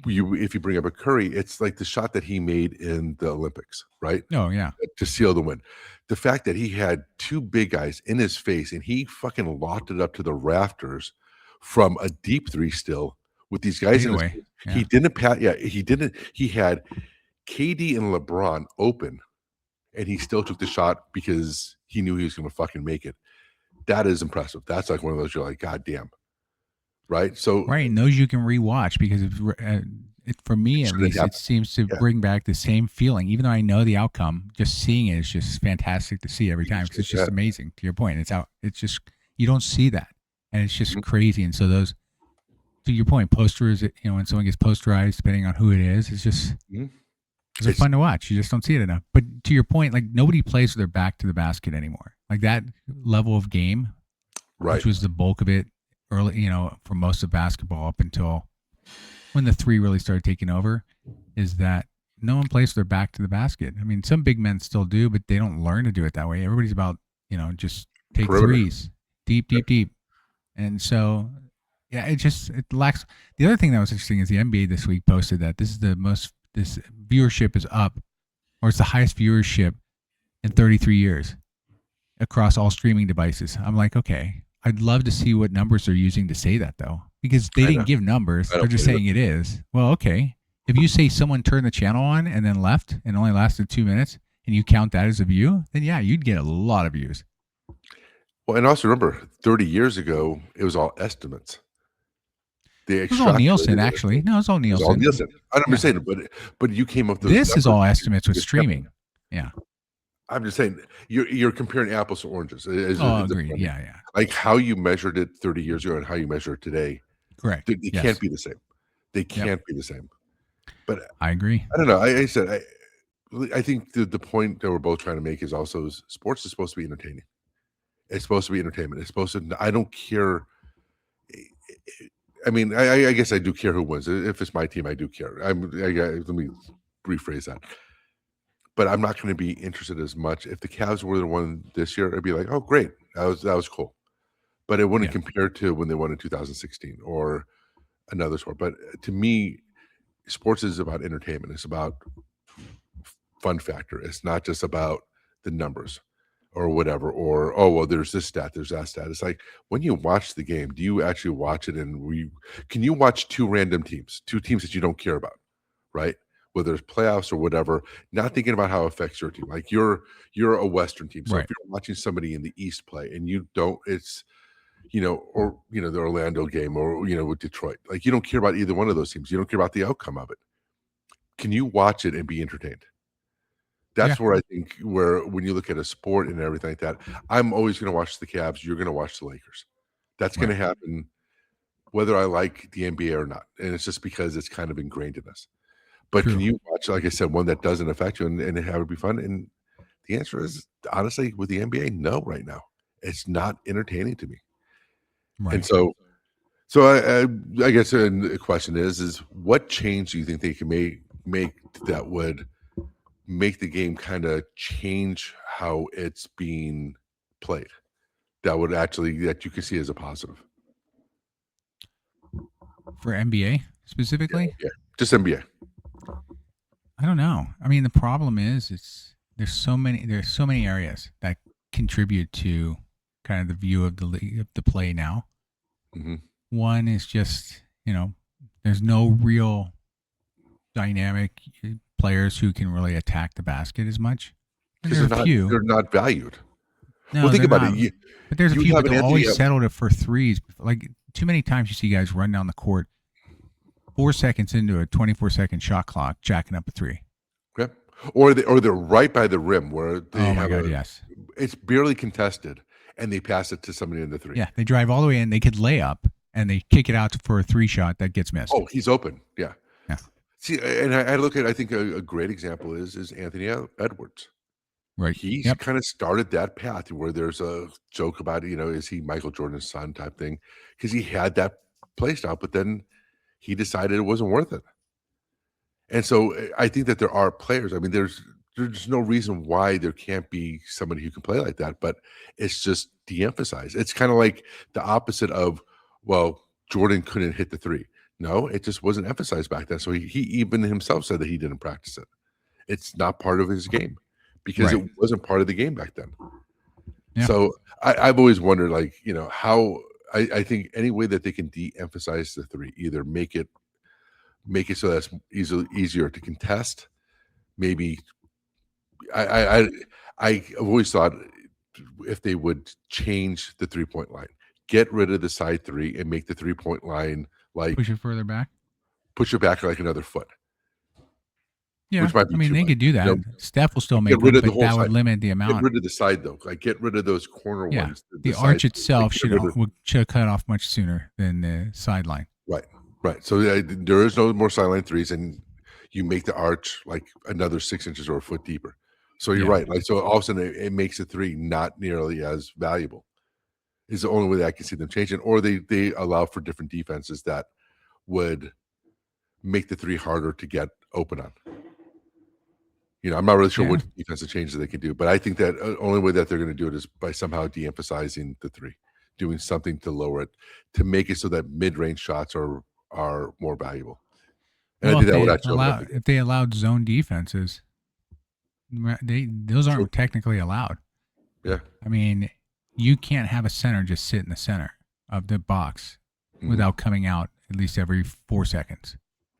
Speaker 2: if you bring up a Curry, it's like the shot that he made in the Olympics, right?
Speaker 1: Oh yeah,
Speaker 2: To seal the win. The fact that he had 2 big guys in his face and he fucking locked it up to the rafters from a deep 3 still with these guys in his
Speaker 1: fadeaway.
Speaker 2: face. He
Speaker 1: Yeah.
Speaker 2: didn't pat yeah, he didn't he had KD and LeBron open and he still took the shot because he knew he was gonna fucking make it. That is impressive. That's like one of those you're like, "God damn." Right? So,
Speaker 1: Right, and those you can rewatch because for me at
Speaker 2: shouldn't
Speaker 1: least, it
Speaker 2: happen.
Speaker 1: seems to
Speaker 2: Yeah,
Speaker 1: bring back the same feeling. Even though I know the outcome, just seeing it is just fantastic to see every
Speaker 2: you can
Speaker 1: time because it's
Speaker 2: shake your
Speaker 1: just
Speaker 2: head.
Speaker 1: amazing. To your point, it's out. It's just you don't see that, and it's just
Speaker 2: Mhm,
Speaker 1: crazy. And so those, to your point, posters. When someone gets posterized, depending on who it is,
Speaker 2: mhm.
Speaker 1: it's
Speaker 2: It's
Speaker 1: fun to watch. You just don't see it enough. But to your point, like nobody plays with their back to the basket anymore. Like that level of game, which
Speaker 2: right.
Speaker 1: was the bulk of it early. For most of basketball up until when the three really started taking over, is that no one plays their back to the basket. I mean, some big men still do, but they don't learn to do it that way. Everybody's about, just take
Speaker 2: Perimeter.
Speaker 1: threes, deep,
Speaker 2: Yep.
Speaker 1: deep, deep. And so, yeah, it lacks. The other thing that was interesting is the NBA this week posted that this viewership is up, or it's the highest viewership in 33 years across all streaming devices. I'm like, okay, I'd love to see what numbers they're using to say that though, because they
Speaker 2: I know.
Speaker 1: didn't give numbers.
Speaker 2: I
Speaker 1: They're
Speaker 2: don't
Speaker 1: just
Speaker 2: believe it.
Speaker 1: saying it is. Well, okay. If you say someone turned the channel on and then left and only lasted 2 minutes and you count that as a view, then yeah, you'd get a lot of views.
Speaker 2: Well, and also remember, 30 years ago, it was all estimates. They
Speaker 1: It was all Nielsen,
Speaker 2: extrapolated it.
Speaker 1: actually. No, it was all
Speaker 2: It was all
Speaker 1: Nielsen.
Speaker 2: Nielsen. I'm just
Speaker 1: Yeah.
Speaker 2: saying, but you came up with those
Speaker 1: This is
Speaker 2: numbers
Speaker 1: all
Speaker 2: because
Speaker 1: estimates
Speaker 2: you
Speaker 1: with
Speaker 2: just kept them.
Speaker 1: streaming. Yeah.
Speaker 2: I'm just saying, you're comparing apples to oranges.
Speaker 1: Oh,
Speaker 2: Is a
Speaker 1: agreed.
Speaker 2: funny
Speaker 1: Yeah, yeah.
Speaker 2: like, how you measured it 30 years ago and how you measure it today,
Speaker 1: Correct.
Speaker 2: they can't
Speaker 1: Yes.
Speaker 2: be the same. They
Speaker 1: Yep.
Speaker 2: can't be the same. But
Speaker 1: I agree.
Speaker 2: I don't know. I said, I think the point that we're both trying to make is also sports is supposed to be entertaining. It's supposed to be entertainment. It's supposed to I don't care. I mean, I guess I do care who wins. If it's my team, I do care. Let me rephrase that. But I'm not going to be interested as much if the Cavs were the one this year. I'd be like, oh, great, that was cool. But it wouldn't
Speaker 1: Yeah.
Speaker 2: compare to when they won in 2016 or another sport. But to me, sports is about entertainment. It's about fun factor. It's not just about the numbers or whatever, or oh well, there's this stat, there's that stat. It's like when you watch the game, do you actually watch it and can you watch two random teams, two teams that you don't care about, right? Whether it's playoffs or whatever, not thinking about how it affects your team. Like you're a Western team, so
Speaker 1: Right.
Speaker 2: if you're watching somebody in the East play and you don't, it's or the Orlando game or with Detroit, like you don't care about either one of those teams. You don't care about the outcome of it. Can you watch it and be entertained? That's where I think when you look at a sport and everything like that, I'm always going to watch the Cavs. You're going to watch the Lakers. That's going to happen whether I like the NBA or not. And it's just because it's kind of ingrained in us. But
Speaker 1: True.
Speaker 2: can you watch, like I said, one that doesn't affect you and have it be fun? And the answer is honestly with the NBA, no, right now. It's not entertaining to me.
Speaker 1: Right.
Speaker 2: And so I guess the question is what change do you think they can make that would make the game kind of change how it's being played that would actually that you can see as a positive
Speaker 1: for NBA specifically?
Speaker 2: Yeah. Just NBA.
Speaker 1: I don't know. I mean, the problem is there's so many areas that contribute to kind of the view of the league, of the play now.
Speaker 2: Mm-hmm.
Speaker 1: One is just, there's no real dynamic players who can really attack the basket as much.
Speaker 2: Because they're not valued.
Speaker 1: No,
Speaker 2: well, think about
Speaker 1: not.
Speaker 2: it.
Speaker 1: But there's a few, but they'll always settle it for threes. Like too many times you see guys run down the court 4 seconds into a 24-second shot clock, jacking up a three.
Speaker 2: Yep. Or they're right by the rim where they
Speaker 1: yes.
Speaker 2: It's barely contested, and they pass it to somebody in the three.
Speaker 1: Yeah, they drive all the way in. They could lay up, and they kick it out for a three shot that gets missed.
Speaker 2: Oh, he's open. Yeah.
Speaker 1: Yeah.
Speaker 2: See, and I look at, I think a great example is Anthony Edwards.
Speaker 1: Right.
Speaker 2: He's kind of started that path where there's a joke about, is he Michael Jordan's son type thing? Because he had that play style, but then he decided it wasn't worth it. And so I think that there are players. I mean, there's no reason why there can't be somebody who can play like that, but it's just de-emphasized. It's kind of like the opposite of, well, Jordan couldn't hit the three. No, it just wasn't emphasized back then. So he even himself said that he didn't practice it. It's not part of his game because it wasn't part of the game back then. Yeah. So I've always wondered, like, how I think any way that they can de-emphasize the three, either make it so that's easier to contest. Maybe I've always thought if they would change the 3-point line, get rid of the side three and make the 3-point line like
Speaker 1: push it further back,
Speaker 2: push it back like another foot.
Speaker 1: Yeah, which might be they could do that. Steph will still make it, but that would limit the amount.
Speaker 2: Get rid of the side though. Like get rid of those corner ones.
Speaker 1: The arch itself should cut off much sooner than the sideline.
Speaker 2: Right. So there is no more sideline threes, and you make the arch like another 6 inches or a foot deeper. So you're right. Like so, all of a sudden it makes the three not nearly as valuable. Is the only way that I can see them changing, or they allow for different defenses that would make the three harder to get open on. I'm not really sure what defensive changes they can do, but I think that only way that they're going to do it is by somehow de-emphasizing the three, doing something to lower it, to make it so that mid-range shots are more valuable. And I think that would actually
Speaker 1: if they allowed zone defenses, those aren't technically allowed.
Speaker 2: Yeah.
Speaker 1: I mean, you can't have a center just sit in the center of the box without coming out at least every 4 seconds.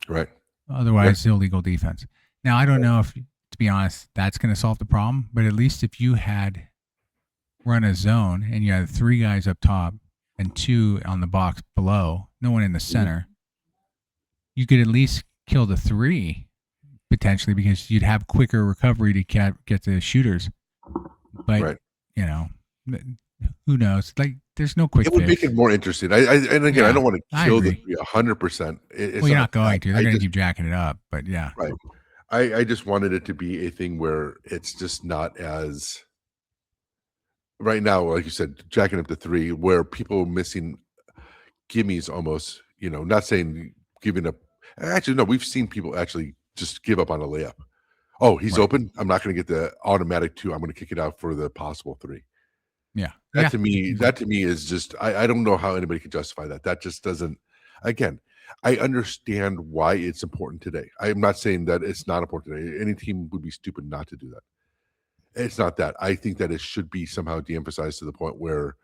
Speaker 2: Right.
Speaker 1: Otherwise, it's illegal defense. Now, I don't know if, to be honest, that's going to solve the problem, but at least if you had run a zone and you had 3 guys up top and 2 on the box below, no one in the center, you could at least kill the 3 potentially because you'd have quicker recovery to get the shooters. But, who knows? Like, there's no quick fix.
Speaker 2: It would make it more interesting. And again, I don't want to kill the 100%.
Speaker 1: Well, you're not going to. They're going to keep jacking it up, but yeah.
Speaker 2: Right. I just wanted it to be a thing where it's just not as right now, like you said, jacking up the 3, where people are missing gimmies almost, not saying giving up. Actually, no, we've seen people actually just give up on a layup. Oh, he's open. I'm not going to get the automatic 2. I'm going to kick it out for the possible 3.
Speaker 1: Yeah.
Speaker 2: That to me is just, I don't know how anybody can justify that. That just doesn't, again, I understand why it's important today. I'm not saying that it's not important today. Any team would be stupid not to do that. It's not that. I think that it should be somehow de-emphasized to the point where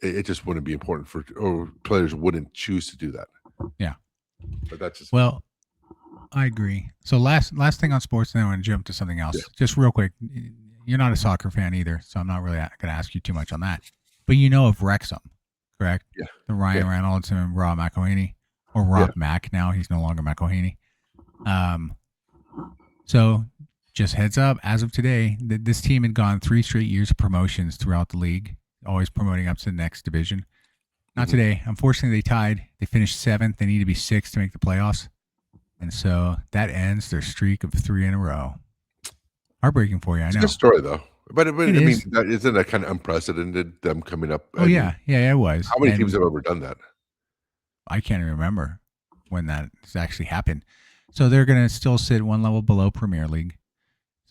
Speaker 2: it just wouldn't be important or players wouldn't choose to do that.
Speaker 1: Yeah.
Speaker 2: But that's just
Speaker 1: well, I agree. So last thing on sports, then I want to jump to something else.
Speaker 2: Yeah.
Speaker 1: Just real quick. You're not a soccer fan either, so I'm not really going to ask you too much on that. But you know of Wrexham, correct?
Speaker 2: Yeah.
Speaker 1: The Ryan
Speaker 2: Yeah.
Speaker 1: Reynolds and Rob McElhenney, or Rob Mack now. He's no longer McElhenney. So just heads up, as of today, this team had gone 3 straight years of promotions throughout the league, always promoting up to the next division. Not today. Unfortunately, they tied. They finished 7th. They need to be 6th to make the playoffs. And so that ends their streak of 3 in a row. Heartbreaking for you, I know.
Speaker 2: It's a good story, though. But I mean,
Speaker 1: is.
Speaker 2: isn't that kind of unprecedented, them coming up?
Speaker 1: Oh, yeah, it was.
Speaker 2: How many teams have ever done that?
Speaker 1: I can't remember when that has actually happened. So they're going to still sit one level below Premier League.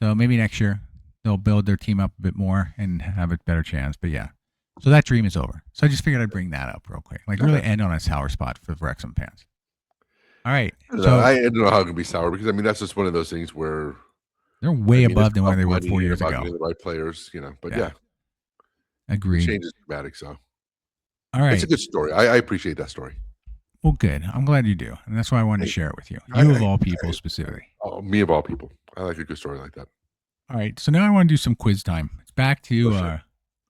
Speaker 1: So maybe next year they'll build their team up a bit more and have a better chance. But yeah, so that dream is over. So I just figured I'd bring that up real quick. Like really end on a sour spot for the Wrexham fans. All right.
Speaker 2: I don't know how it can be sour because, I mean, that's just one of those things where
Speaker 1: they're way above than where they were 4 years ago.
Speaker 2: The right players, but yeah.
Speaker 1: Agreed.
Speaker 2: The change is dramatic, so.
Speaker 1: All right.
Speaker 2: It's a good story. I appreciate that story.
Speaker 1: Well, good. I'm glad you do. And that's why I wanted to share it with you. You of all people specifically.
Speaker 2: Oh, me of all people. I like a good story like that.
Speaker 1: All right. So now I want to do some quiz time. It's back to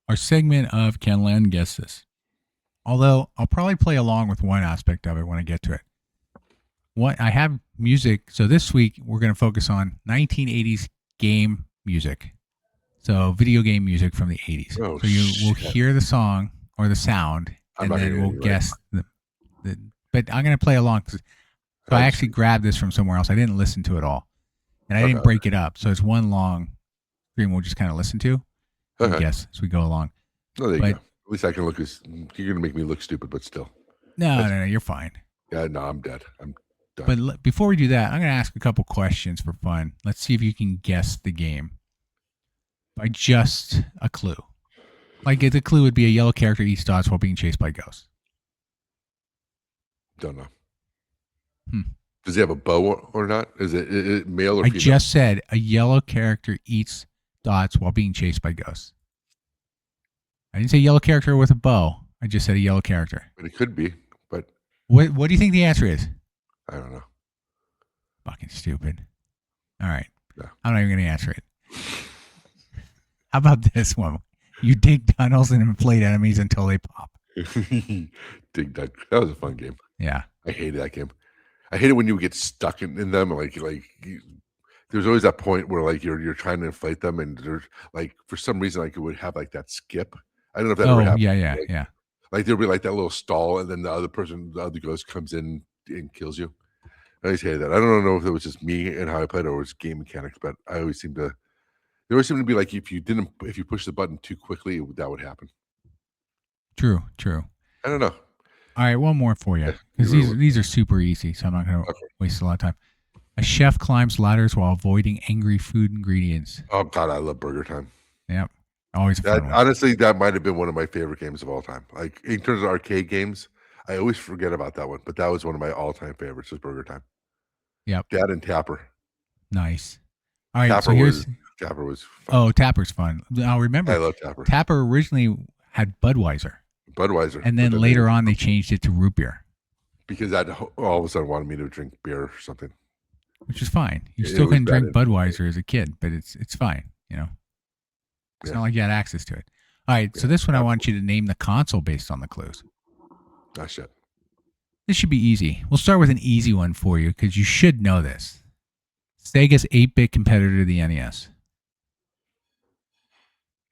Speaker 1: our segment of Can Len Guess This? Although I'll probably play along with one aspect of it when I get to it. I have music. So this week we're going to focus on 1980s game music. So video game music from the 80s.
Speaker 2: Oh,
Speaker 1: so you will hear the song or the sound, and then we'll guess the. But I'm going to play along. So I actually grabbed this from somewhere else. I didn't listen to it all, and I didn't break it up. So it's one long stream we'll just kind of listen to and guess as we go along.
Speaker 2: Oh, there you go. At least I can look as you're going to make me look stupid, but still.
Speaker 1: No, you're fine.
Speaker 2: Yeah, no, I'm dead. I'm done.
Speaker 1: But before we do that, I'm going to ask a couple questions for fun. Let's see if you can guess the game by just a clue. Like the clue would be a yellow character eats dots while being chased by ghosts.
Speaker 2: Don't know. Does he have a bow or not? Is it male or female?
Speaker 1: I just said a yellow character eats dots while being chased by ghosts. I didn't say yellow character with a bow. I just said a yellow character.
Speaker 2: But it could be. But
Speaker 1: what do you think the answer is?
Speaker 2: I don't know.
Speaker 1: Fucking stupid. All right.
Speaker 2: No.
Speaker 1: I'm not even going to answer it. How about this one? You dig tunnels and inflate enemies until they pop.
Speaker 2: Dig Dug. That was a fun game.
Speaker 1: Yeah.
Speaker 2: I hated that game. I hated when you would get stuck in them. There's always that point where like you're trying to inflate them, and there's like for some reason like it would have like that skip. I don't know if that ever happened.
Speaker 1: Yeah.
Speaker 2: Like there'll be like that little stall, and then the other ghost comes in and kills you. I always hated that. I don't know if it was just me and how I played, or it was game mechanics, but there always seemed to be like if you push the button too quickly, that would happen.
Speaker 1: True.
Speaker 2: I don't know.
Speaker 1: All right, one more for you because these are super easy, so I'm not going to waste a lot of time. A chef climbs ladders while avoiding angry food ingredients.
Speaker 2: Oh God, I love Burger Time.
Speaker 1: Yep, always a fun one.
Speaker 2: Honestly, that might have been one of my favorite games of all time. Like in terms of arcade games, I always forget about that one, but that was one of my all-time favorites. Was Burger Time.
Speaker 1: Yep.
Speaker 2: That and Tapper.
Speaker 1: Nice. All right,
Speaker 2: Tapper Tapper was fun.
Speaker 1: Oh, Tapper's fun. Now remember,
Speaker 2: I love Tapper.
Speaker 1: Tapper originally had Budweiser.
Speaker 2: And
Speaker 1: then later on they changed it to root beer.
Speaker 2: Because that all of a sudden wanted me to drink beer or something.
Speaker 1: Which is fine. You still couldn't drink Budweiser as a kid, but it's fine, It's not like you had access to it. All right, so this one I want you to name the console based on the clues.
Speaker 2: Ah, shit.
Speaker 1: This should be easy. We'll start with an easy one for you because you should know this. Sega's 8-bit competitor to the NES.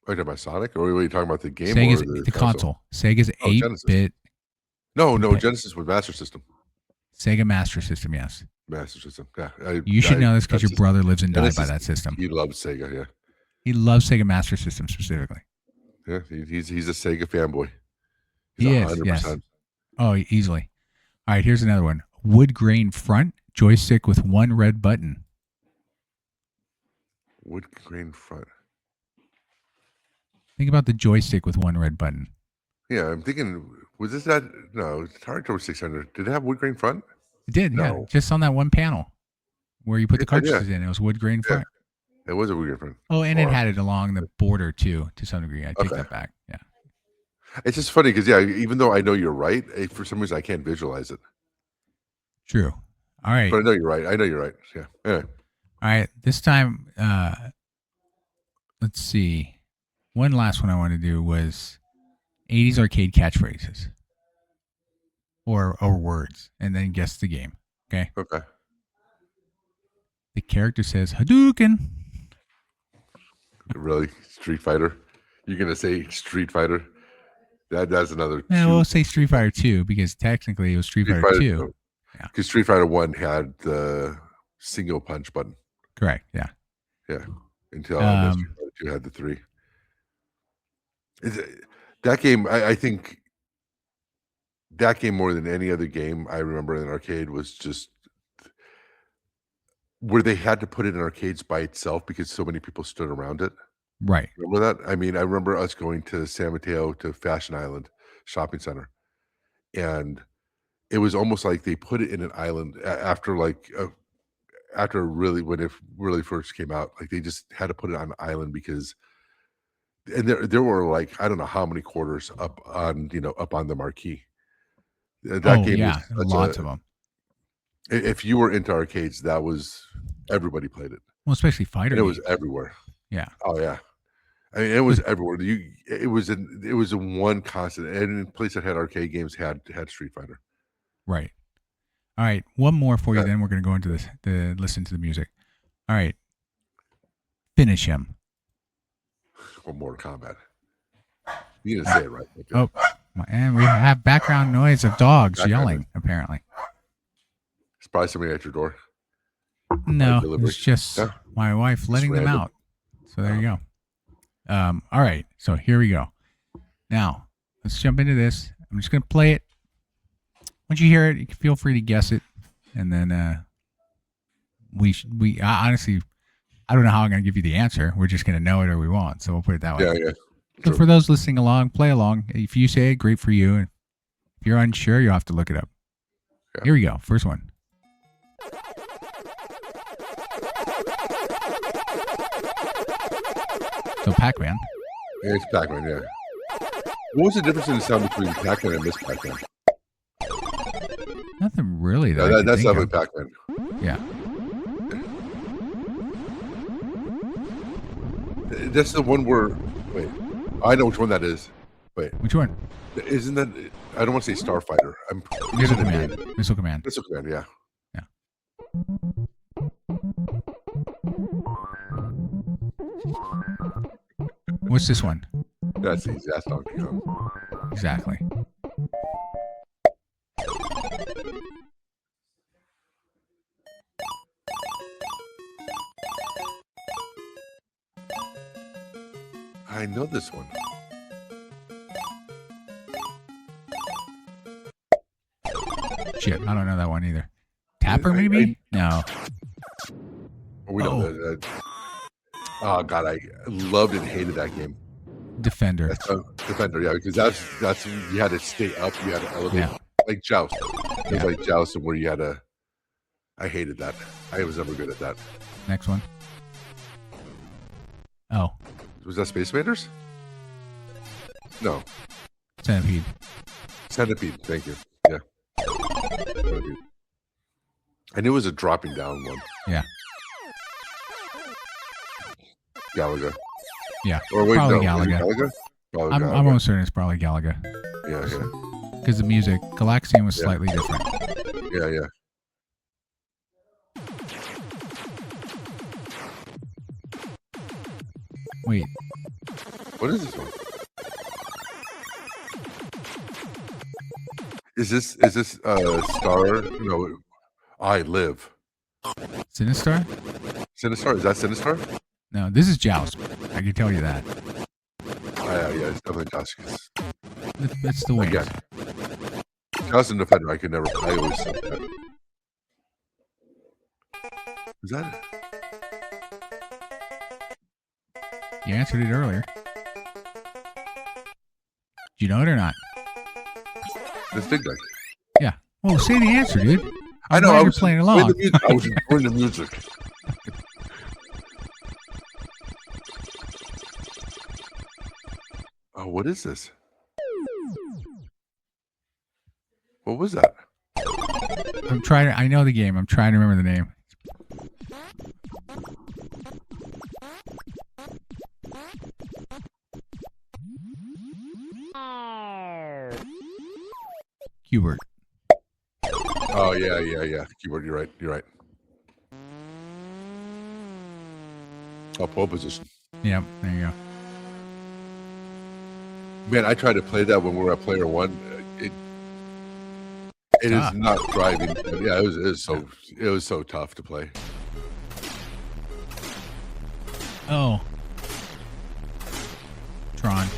Speaker 2: Are you talking about Sonic, or are you talking about the game?
Speaker 1: Sega's
Speaker 2: or
Speaker 1: the console. Sega's 8-bit.
Speaker 2: No, Genesis was Master System.
Speaker 1: Sega Master System, yes.
Speaker 2: Master System, yeah.
Speaker 1: You should know this because your brother lives and died by that system.
Speaker 2: He loves Sega, yeah.
Speaker 1: He loves Sega Master System specifically.
Speaker 2: Yeah, he's a Sega fanboy.
Speaker 1: He is, yes. Oh, easily. All right, here's another one. Wood grain front, joystick with one red button.
Speaker 2: Wood grain front.
Speaker 1: Think about the joystick with one red button.
Speaker 2: Yeah, I'm thinking, was this that? No, it's Atari 2600. Did it have wood grain front?
Speaker 1: It did, yeah. Just on that one panel where you put the cartridges in. It was wood grain front.
Speaker 2: It was a weird friend.
Speaker 1: Oh, and it had it along the border too, to some degree. I take that back. Yeah.
Speaker 2: It's just funny because even though I know you're right, for some reason I can't visualize it.
Speaker 1: True. All right.
Speaker 2: But I know you're right. I know you're right. Yeah. Anyway.
Speaker 1: All right. This time, let's see. One last one I want to do was 80s arcade catchphrases or words, and then guess the game. Okay.
Speaker 2: Okay.
Speaker 1: The character says Hadouken.
Speaker 2: Really? Street Fighter? You're gonna say Street Fighter? That's another.
Speaker 1: Yeah, we'll say Street Fighter 2 because technically it was Street Fighter 2.
Speaker 2: Yeah. Because Street Fighter 1 had the single punch button.
Speaker 1: Correct. Yeah.
Speaker 2: Yeah. Until Street Fighter 2 had the 3. That game, I think that game more than any other game I remember in an arcade was just where they had to put it in arcades by itself because so many people stood around it.
Speaker 1: Right.
Speaker 2: Remember that? I mean, I remember us going to San Mateo to Fashion Island Shopping Center, and it was almost like they put it in an island after really when it really first came out. Like they just had to put it on an island because, and there were like I don't know how many quarters up on the marquee. That game
Speaker 1: was lots of them.
Speaker 2: If you were into arcades, that was everybody played it.
Speaker 1: Well, especially fighter.
Speaker 2: And it was everywhere.
Speaker 1: Yeah.
Speaker 2: Oh yeah. I mean, it was everywhere. It was in one constant. Any place that had arcade games had Street Fighter.
Speaker 1: Right. All right. One more for you. Then we're going to go into this to listen to the music. All right. Finish him.
Speaker 2: Or Mortal Kombat. You didn't say it right.
Speaker 1: Oh, and we have background noise of dogs yelling. Apparently.
Speaker 2: It's probably somebody at your door.
Speaker 1: No, it's just my wife letting them out. So there you go. All right, so here we go. Now, let's jump into this. I'm just going to play it. Once you hear it, you can feel free to guess it. And then honestly, I don't know how I'm going to give you the answer. We're just going to know it or we won't. So we'll put it that way.
Speaker 2: Yeah.
Speaker 1: So for those listening along, play along. If you say it, great for you. And if you're unsure, you'll have to look it up. Yeah. Here we go. First one. So Pac-Man.
Speaker 2: Yeah, it's Pac-Man, yeah. What was the difference in the sound between Pac-Man and Miss Pac-Man?
Speaker 1: Nothing really.
Speaker 2: That's definitely Pac-Man.
Speaker 1: Yeah.
Speaker 2: That's the one where... Wait. I know which one that is. Wait.
Speaker 1: Which one?
Speaker 2: Isn't that... I don't want to say Starfighter.
Speaker 1: Missile Command. Missile Command.
Speaker 2: Missile Command, yeah.
Speaker 1: Yeah. What's this one?
Speaker 2: That's easy. That's Donkey Kong.
Speaker 1: Exactly.
Speaker 2: I know this one.
Speaker 1: Shit, I don't know that one either. Tapper, maybe? No.
Speaker 2: We know that. Oh God, I loved and hated that game.
Speaker 1: Defender.
Speaker 2: Defender, yeah, because that's you had to stay up, you had to elevate, like Joust. It was like Joust, where you had to. I hated that. I was never good at that.
Speaker 1: Next one. Oh.
Speaker 2: Was that Space Invaders? No.
Speaker 1: Centipede.
Speaker 2: Centipede. Thank you. Yeah. Centipede. I knew it was a dropping down one.
Speaker 1: Yeah.
Speaker 2: Galaga.
Speaker 1: Yeah.
Speaker 2: Or wait,
Speaker 1: probably
Speaker 2: no.
Speaker 1: Galaga. I'm almost certain it's probably Galaga.
Speaker 2: Yeah.
Speaker 1: Because the music, Galaxian was slightly different.
Speaker 2: Yeah.
Speaker 1: Wait.
Speaker 2: What is this one? Is this Star? No, I Live.
Speaker 1: Sinistar?
Speaker 2: Sinistar? Is that Sinistar?
Speaker 1: No, this is Joust. I can tell you that.
Speaker 2: Yeah, it's definitely Joust.
Speaker 1: That's the way.
Speaker 2: Joust and Defender, I always suck at. Is that it?
Speaker 1: You answered it earlier. Do you know it or not?
Speaker 2: It's Big Bang.
Speaker 1: Yeah. Well, say the answer, dude.
Speaker 2: I know. I was
Speaker 1: playing along.
Speaker 2: I was enjoying the music. Oh, what is this? What was that?
Speaker 1: I'm trying. I know the game. I'm trying to remember the name. Hubert.
Speaker 2: Oh yeah. Keyword. You're right. Oh, pole position.
Speaker 1: Yep. There you go.
Speaker 2: Man, I tried to play that when we were at player one. It is not driving. But yeah, it was so tough to play.
Speaker 1: Oh. Tron.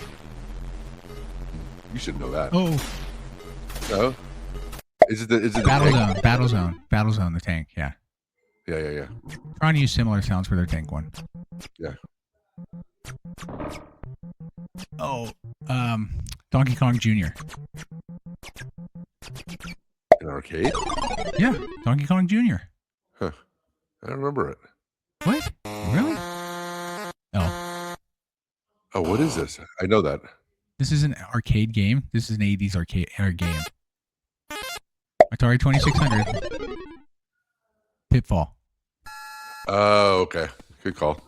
Speaker 2: You should know that.
Speaker 1: Oh.
Speaker 2: No? Is it the
Speaker 1: Battle Zone, the tank, yeah.
Speaker 2: Yeah.
Speaker 1: Trying to use similar sounds for their tank one.
Speaker 2: Yeah.
Speaker 1: Oh, Donkey Kong Jr.
Speaker 2: An arcade?
Speaker 1: Yeah, Donkey Kong Jr.
Speaker 2: Huh. I don't remember it.
Speaker 1: What? Really? Oh.
Speaker 2: Oh, what is this? I know that.
Speaker 1: This is an arcade game. This is an 80s arcade game. Atari 2600. Pitfall.
Speaker 2: Oh, okay. Good call.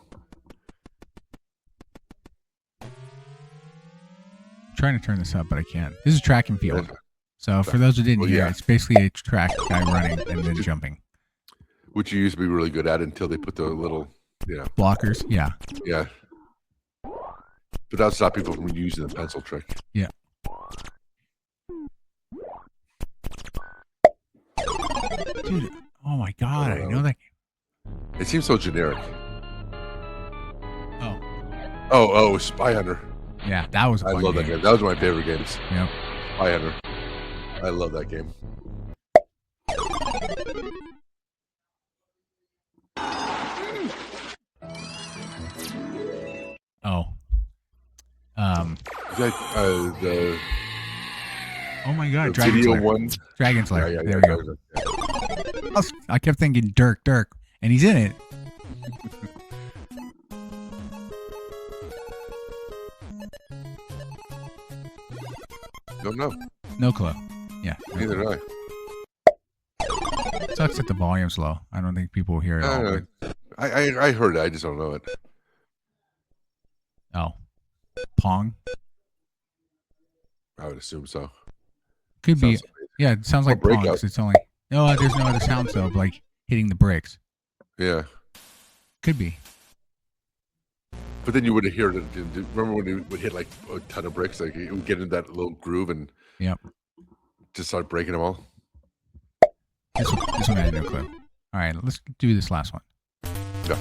Speaker 1: I'm trying to turn this up, but I can't. This is track and field. So for those who didn't hear, it's basically a track guy running and then jumping.
Speaker 2: Which you used to be really good at until they put the little,
Speaker 1: blockers. Yeah.
Speaker 2: Yeah. But that stopped people from using the pencil trick.
Speaker 1: Yeah. Dude, oh my God, I know that game.
Speaker 2: It seems so generic.
Speaker 1: Oh.
Speaker 2: Oh, Spy Hunter.
Speaker 1: Yeah, that was a fun
Speaker 2: I love
Speaker 1: game.
Speaker 2: that game. That was one of my favorite games.
Speaker 1: Yep.
Speaker 2: Spy Hunter. I love that game.
Speaker 1: Oh. Oh my God, Dragon Slayer.
Speaker 2: One.
Speaker 1: Dragon Slayer.
Speaker 2: Yeah,
Speaker 1: there we go.
Speaker 2: Yeah.
Speaker 1: I kept thinking Dirk, and he's in it.
Speaker 2: Don't know.
Speaker 1: No clue. Yeah.
Speaker 2: Neither do I.
Speaker 1: Sucks that the volume's low. I don't think people will hear it all.
Speaker 2: I heard it. I just don't know it.
Speaker 1: Oh. Pong?
Speaker 2: I would assume so.
Speaker 1: Could be. Yeah, it sounds like Pong. It's only... No, there's no other sounds, though, like hitting the bricks.
Speaker 2: Yeah.
Speaker 1: Could be.
Speaker 2: But then you would have heard it. Remember when it would hit like a ton of bricks? Like it would get in that little groove and just start breaking them all.
Speaker 1: This one I had no clue. All right, let's do this last one.
Speaker 2: Yeah.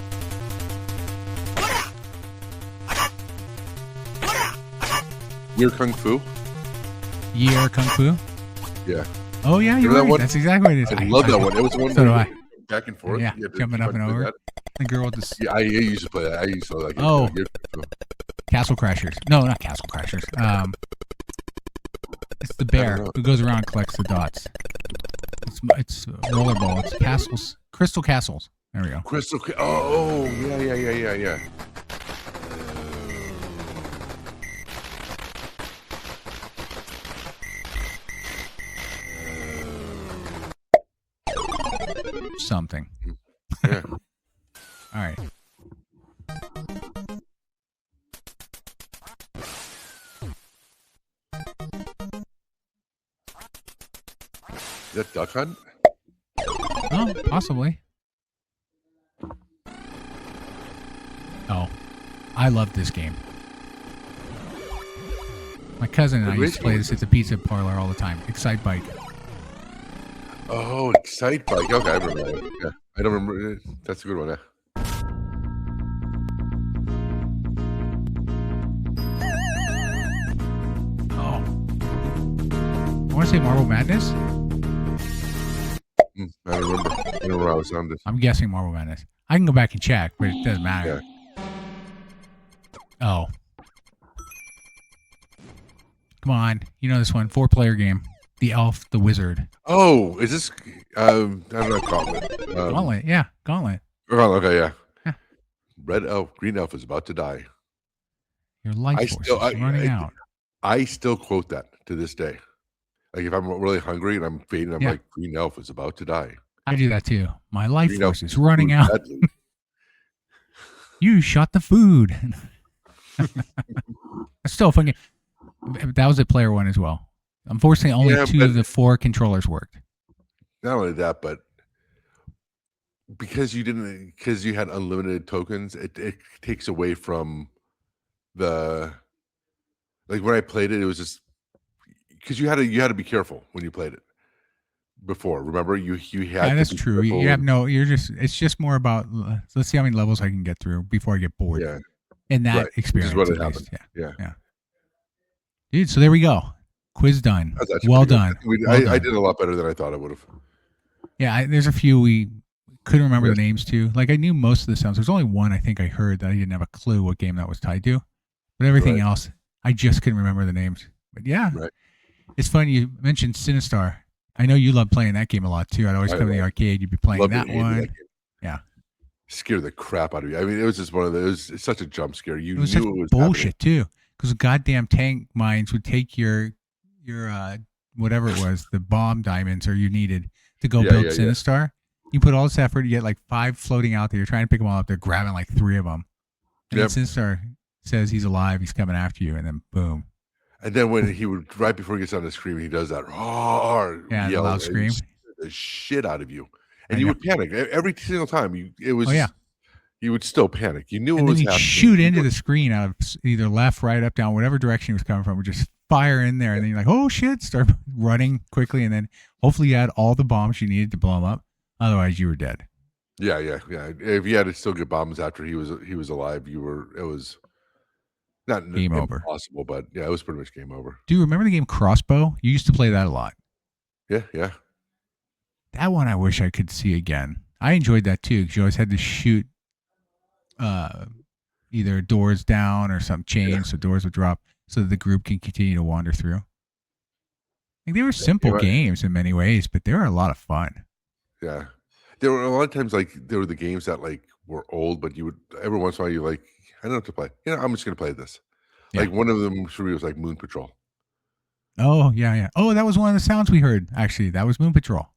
Speaker 2: Year Kung Fu?
Speaker 1: Year Kung Fu?
Speaker 2: Yeah.
Speaker 1: Oh, yeah, you're right. That's exactly what it is.
Speaker 2: I love that one. It was one
Speaker 1: so do I.
Speaker 2: Back and forth.
Speaker 1: Yeah, jumping up and over.
Speaker 2: That.
Speaker 1: The girl with the...
Speaker 2: Yeah, I used to play that. I used to like it.
Speaker 1: Oh. Castle Crashers. No, not Castle Crashers. It's the bear who goes around and collects the dots. It's rollerball. It's castles. Crystal Castles. There we go.
Speaker 2: Oh, yeah.
Speaker 1: Something.
Speaker 2: Yeah.
Speaker 1: All right.
Speaker 2: Is that Duck Hunt?
Speaker 1: Oh, possibly. Oh, I love this game. My cousin and I used to play this at the pizza parlor all the time. Excite Bike.
Speaker 2: Oh, Excite Bike. Okay, I remember that one. Yeah, I don't remember. That's a good one. Yeah.
Speaker 1: Oh. I want to say Marble Madness.
Speaker 2: I don't remember. I don't remember how it sounded.
Speaker 1: I'm guessing Marble Madness. I can go back and check, but it doesn't matter.
Speaker 2: Yeah.
Speaker 1: Oh. Come on. You know this one. 4-player game. The Elf, the Wizard.
Speaker 2: Oh, is this... I don't know. Gauntlet.
Speaker 1: Gauntlet, yeah. Gauntlet.
Speaker 2: Okay, yeah. Red elf, green elf is about to die.
Speaker 1: Your life force is running out.
Speaker 2: I still quote that to this day. Like, if I'm really hungry and I'm fainting, I'm
Speaker 1: Yeah.
Speaker 2: like, "Green elf is about to die.
Speaker 1: I do that too. My life
Speaker 2: Green elf
Speaker 1: force is
Speaker 2: is
Speaker 1: running
Speaker 2: food
Speaker 1: out.
Speaker 2: deadly."
Speaker 1: You shot the food. That's still funny. That was a player one as well. Unfortunately, only
Speaker 2: Yeah,
Speaker 1: 2
Speaker 2: but
Speaker 1: of the 4 controllers worked.
Speaker 2: not only that, but because you had unlimited tokens, it takes away from the like, when I played it, it was just because you had to be careful when you played it before, remember? You
Speaker 1: Yeah,
Speaker 2: had to
Speaker 1: that's
Speaker 2: be
Speaker 1: true. You
Speaker 2: careful
Speaker 1: have
Speaker 2: and
Speaker 1: no. It's just more about let's see how many levels I can get through before I get bored.
Speaker 2: yeah,
Speaker 1: In that
Speaker 2: right, which is what
Speaker 1: experience,
Speaker 2: had
Speaker 1: at
Speaker 2: happened.
Speaker 1: least. Yeah.
Speaker 2: Yeah.
Speaker 1: Yeah. Dude, so there we go. Quiz done.
Speaker 2: That's actually
Speaker 1: Well
Speaker 2: pretty good.
Speaker 1: done.
Speaker 2: I
Speaker 1: Well
Speaker 2: I
Speaker 1: done.
Speaker 2: did a lot better than I thought I would've.
Speaker 1: Yeah, there's a few we couldn't remember
Speaker 2: Yes,
Speaker 1: the names to. Like I knew most of the sounds. There's only one I think I heard that I didn't have a clue what game that was tied to. But everything
Speaker 2: right,
Speaker 1: else, I just couldn't remember the names. But yeah,
Speaker 2: right.
Speaker 1: it's funny you mentioned Sinistar. I know you love playing that game a lot too. I'd always
Speaker 2: I
Speaker 1: come to the
Speaker 2: love
Speaker 1: arcade. You'd be playing
Speaker 2: loved
Speaker 1: that
Speaker 2: and hated that
Speaker 1: one.
Speaker 2: game.
Speaker 1: Yeah.
Speaker 2: Scared the crap out of me. I mean, it was just one of those it's such a jump scare. You
Speaker 1: It was such
Speaker 2: knew it was happening.
Speaker 1: bullshit too, because goddamn tank mines would take your whatever it was, the bomb diamonds, or you needed to go
Speaker 2: Yeah,
Speaker 1: build
Speaker 2: yeah, yeah.
Speaker 1: Sinistar. You put all this effort, you get like 5 floating out there. You're trying to pick them all up. They're grabbing like 3 of them, and then
Speaker 2: Yep.
Speaker 1: Sinistar says he's alive. He's coming after you, and then boom.
Speaker 2: And then when he would right before he gets done to scream, he does that roar
Speaker 1: Yeah, the
Speaker 2: yell
Speaker 1: loud
Speaker 2: and
Speaker 1: scream.
Speaker 2: scared the shit out of you. And
Speaker 1: I
Speaker 2: you
Speaker 1: know.
Speaker 2: would panic. Every single time it
Speaker 1: Oh yeah.
Speaker 2: was you would still panic. You knew it
Speaker 1: And then
Speaker 2: was
Speaker 1: he'd
Speaker 2: happening.
Speaker 1: shoot
Speaker 2: You
Speaker 1: into
Speaker 2: knew
Speaker 1: the screen out of either left, right, up, down, whatever direction he was coming from. Would just fire in there, and then you're like, "Oh shit!" Start running quickly, and then hopefully you had all the bombs you needed to blow him up. Otherwise, you were dead.
Speaker 2: yeah, yeah, yeah. If you had to still get bombs after he was alive, it was not
Speaker 1: Game over.
Speaker 2: impossible, but yeah, it was pretty much game over.
Speaker 1: Do you remember the game Crossbow? You used to play that a lot.
Speaker 2: Yeah, yeah.
Speaker 1: That one I wish I could see again. I enjoyed that too because you always had to shoot uh, either doors down or some
Speaker 2: Yeah.
Speaker 1: chains so doors would drop so that the group can continue to wander through. Like they were
Speaker 2: Yeah,
Speaker 1: simple
Speaker 2: right.
Speaker 1: games in many ways, but they were a lot of fun.
Speaker 2: Yeah. There were a lot of times, like, there were the games that, like, were old, but you would every once in a while, you're like, "I don't know what to play. I'm just gonna play this."
Speaker 1: Yeah.
Speaker 2: Like, one of them for me was, like, Moon Patrol.
Speaker 1: Oh, yeah, yeah. Oh, that was one of the sounds we heard, actually. That was Moon Patrol.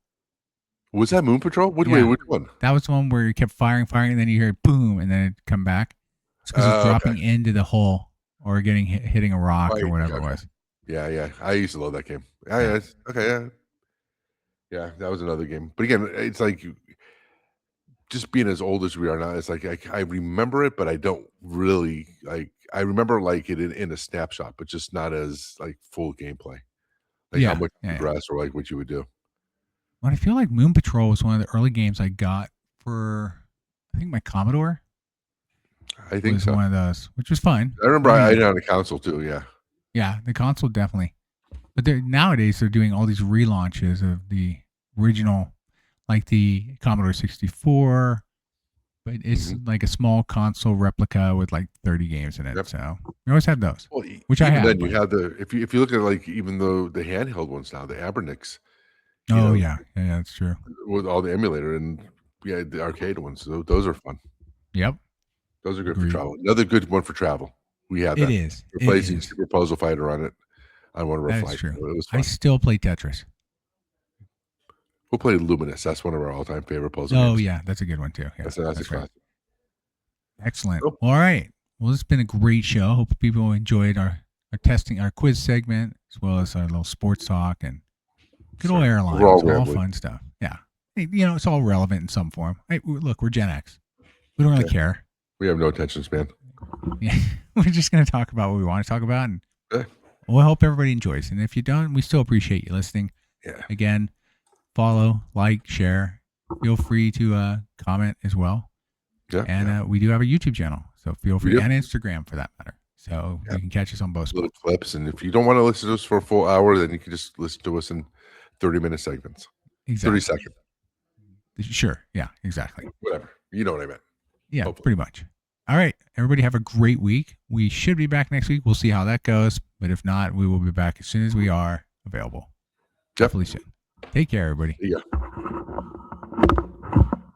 Speaker 2: Was that Moon Patrol? Wait,
Speaker 1: Yeah.
Speaker 2: which one?
Speaker 1: That was the one where you kept firing, and then you heard boom, and then it'd come back. It's because it's
Speaker 2: Okay.
Speaker 1: dropping into the hole or getting hitting a rock or
Speaker 2: Right,
Speaker 1: whatever
Speaker 2: okay.
Speaker 1: it was.
Speaker 2: Yeah, yeah. I used to love that game. Yeah,
Speaker 1: Yeah.
Speaker 2: yeah. Okay, yeah. Yeah, that was another game. But again, it's like just being as old as we are now, it's like I remember it, but I don't really like I remember like it in a snapshot, but just not as like full gameplay. Like how
Speaker 1: Yeah.
Speaker 2: much you
Speaker 1: Yeah.
Speaker 2: progress or like what you would do.
Speaker 1: But I feel like Moon Patrol was one of the early games I got for, I think my Commodore
Speaker 2: I think
Speaker 1: was
Speaker 2: so.
Speaker 1: one of those, which was fun.
Speaker 2: I remember I
Speaker 1: mean,
Speaker 2: had it on a console too, yeah.
Speaker 1: yeah, the console definitely. But nowadays they're doing all these relaunches of the original, like the Commodore 64. But it's
Speaker 2: Mhm.
Speaker 1: like a small console replica with like 30 games in it.
Speaker 2: Yep.
Speaker 1: So we always have those,
Speaker 2: Well,
Speaker 1: which I
Speaker 2: even
Speaker 1: have.
Speaker 2: then you
Speaker 1: But,
Speaker 2: have the if you look at like even though the handheld ones now, the Abernicks, you
Speaker 1: oh
Speaker 2: know,
Speaker 1: yeah, yeah, that's true.
Speaker 2: with all the emulator and yeah, the arcade ones, those are fun.
Speaker 1: Yep,
Speaker 2: Those are good for
Speaker 1: agreed.
Speaker 2: travel. Another good one for travel. We had
Speaker 1: It
Speaker 2: that.
Speaker 1: is. It
Speaker 2: Replacing
Speaker 1: is.
Speaker 2: Super Puzzle Fighter on one of our
Speaker 1: That is
Speaker 2: flights,
Speaker 1: true.
Speaker 2: so it was
Speaker 1: I
Speaker 2: fun.
Speaker 1: still play Tetris.
Speaker 2: We'll play Luminous. That's one of our all-time favorite puzzle
Speaker 1: Oh
Speaker 2: games.
Speaker 1: yeah, that's a good one too. Yeah,
Speaker 2: That's a
Speaker 1: that's right.
Speaker 2: classic.
Speaker 1: Excellent.
Speaker 2: Cool.
Speaker 1: All right. Well, it's been a great show. Hope people enjoyed our testing, our quiz segment, as well as our little sports talk and good old airlines.
Speaker 2: We're all
Speaker 1: All
Speaker 2: rambling.
Speaker 1: fun stuff. Yeah. Hey, it's all relevant in some form. Hey, look, we're Gen X. We don't really care.
Speaker 2: We have no attention span.
Speaker 1: Yeah. We're just going to talk about what we want to talk about. And
Speaker 2: Yeah.
Speaker 1: we'll hope everybody enjoys. And if you don't, we still appreciate you listening.
Speaker 2: Yeah.
Speaker 1: Again, follow, like, share. Feel free to comment as well.
Speaker 2: Yeah.
Speaker 1: And we do have a YouTube channel. So feel free,
Speaker 2: do.
Speaker 1: and Instagram for that matter. So you can catch us on both.
Speaker 2: Little clips. And if you don't want to listen to us for a full hour, then you can just listen to us in 30-minute segments.
Speaker 1: Exactly.
Speaker 2: 30 seconds.
Speaker 1: Sure. Yeah, exactly.
Speaker 2: Whatever. You know what I meant.
Speaker 1: Yeah,
Speaker 2: Hopefully.
Speaker 1: pretty much. All right. Everybody have a great week. We should be back next week. We'll see how that goes. But if not, we will be back as soon as we are available. Definitely soon. Take care, everybody.
Speaker 2: Yeah.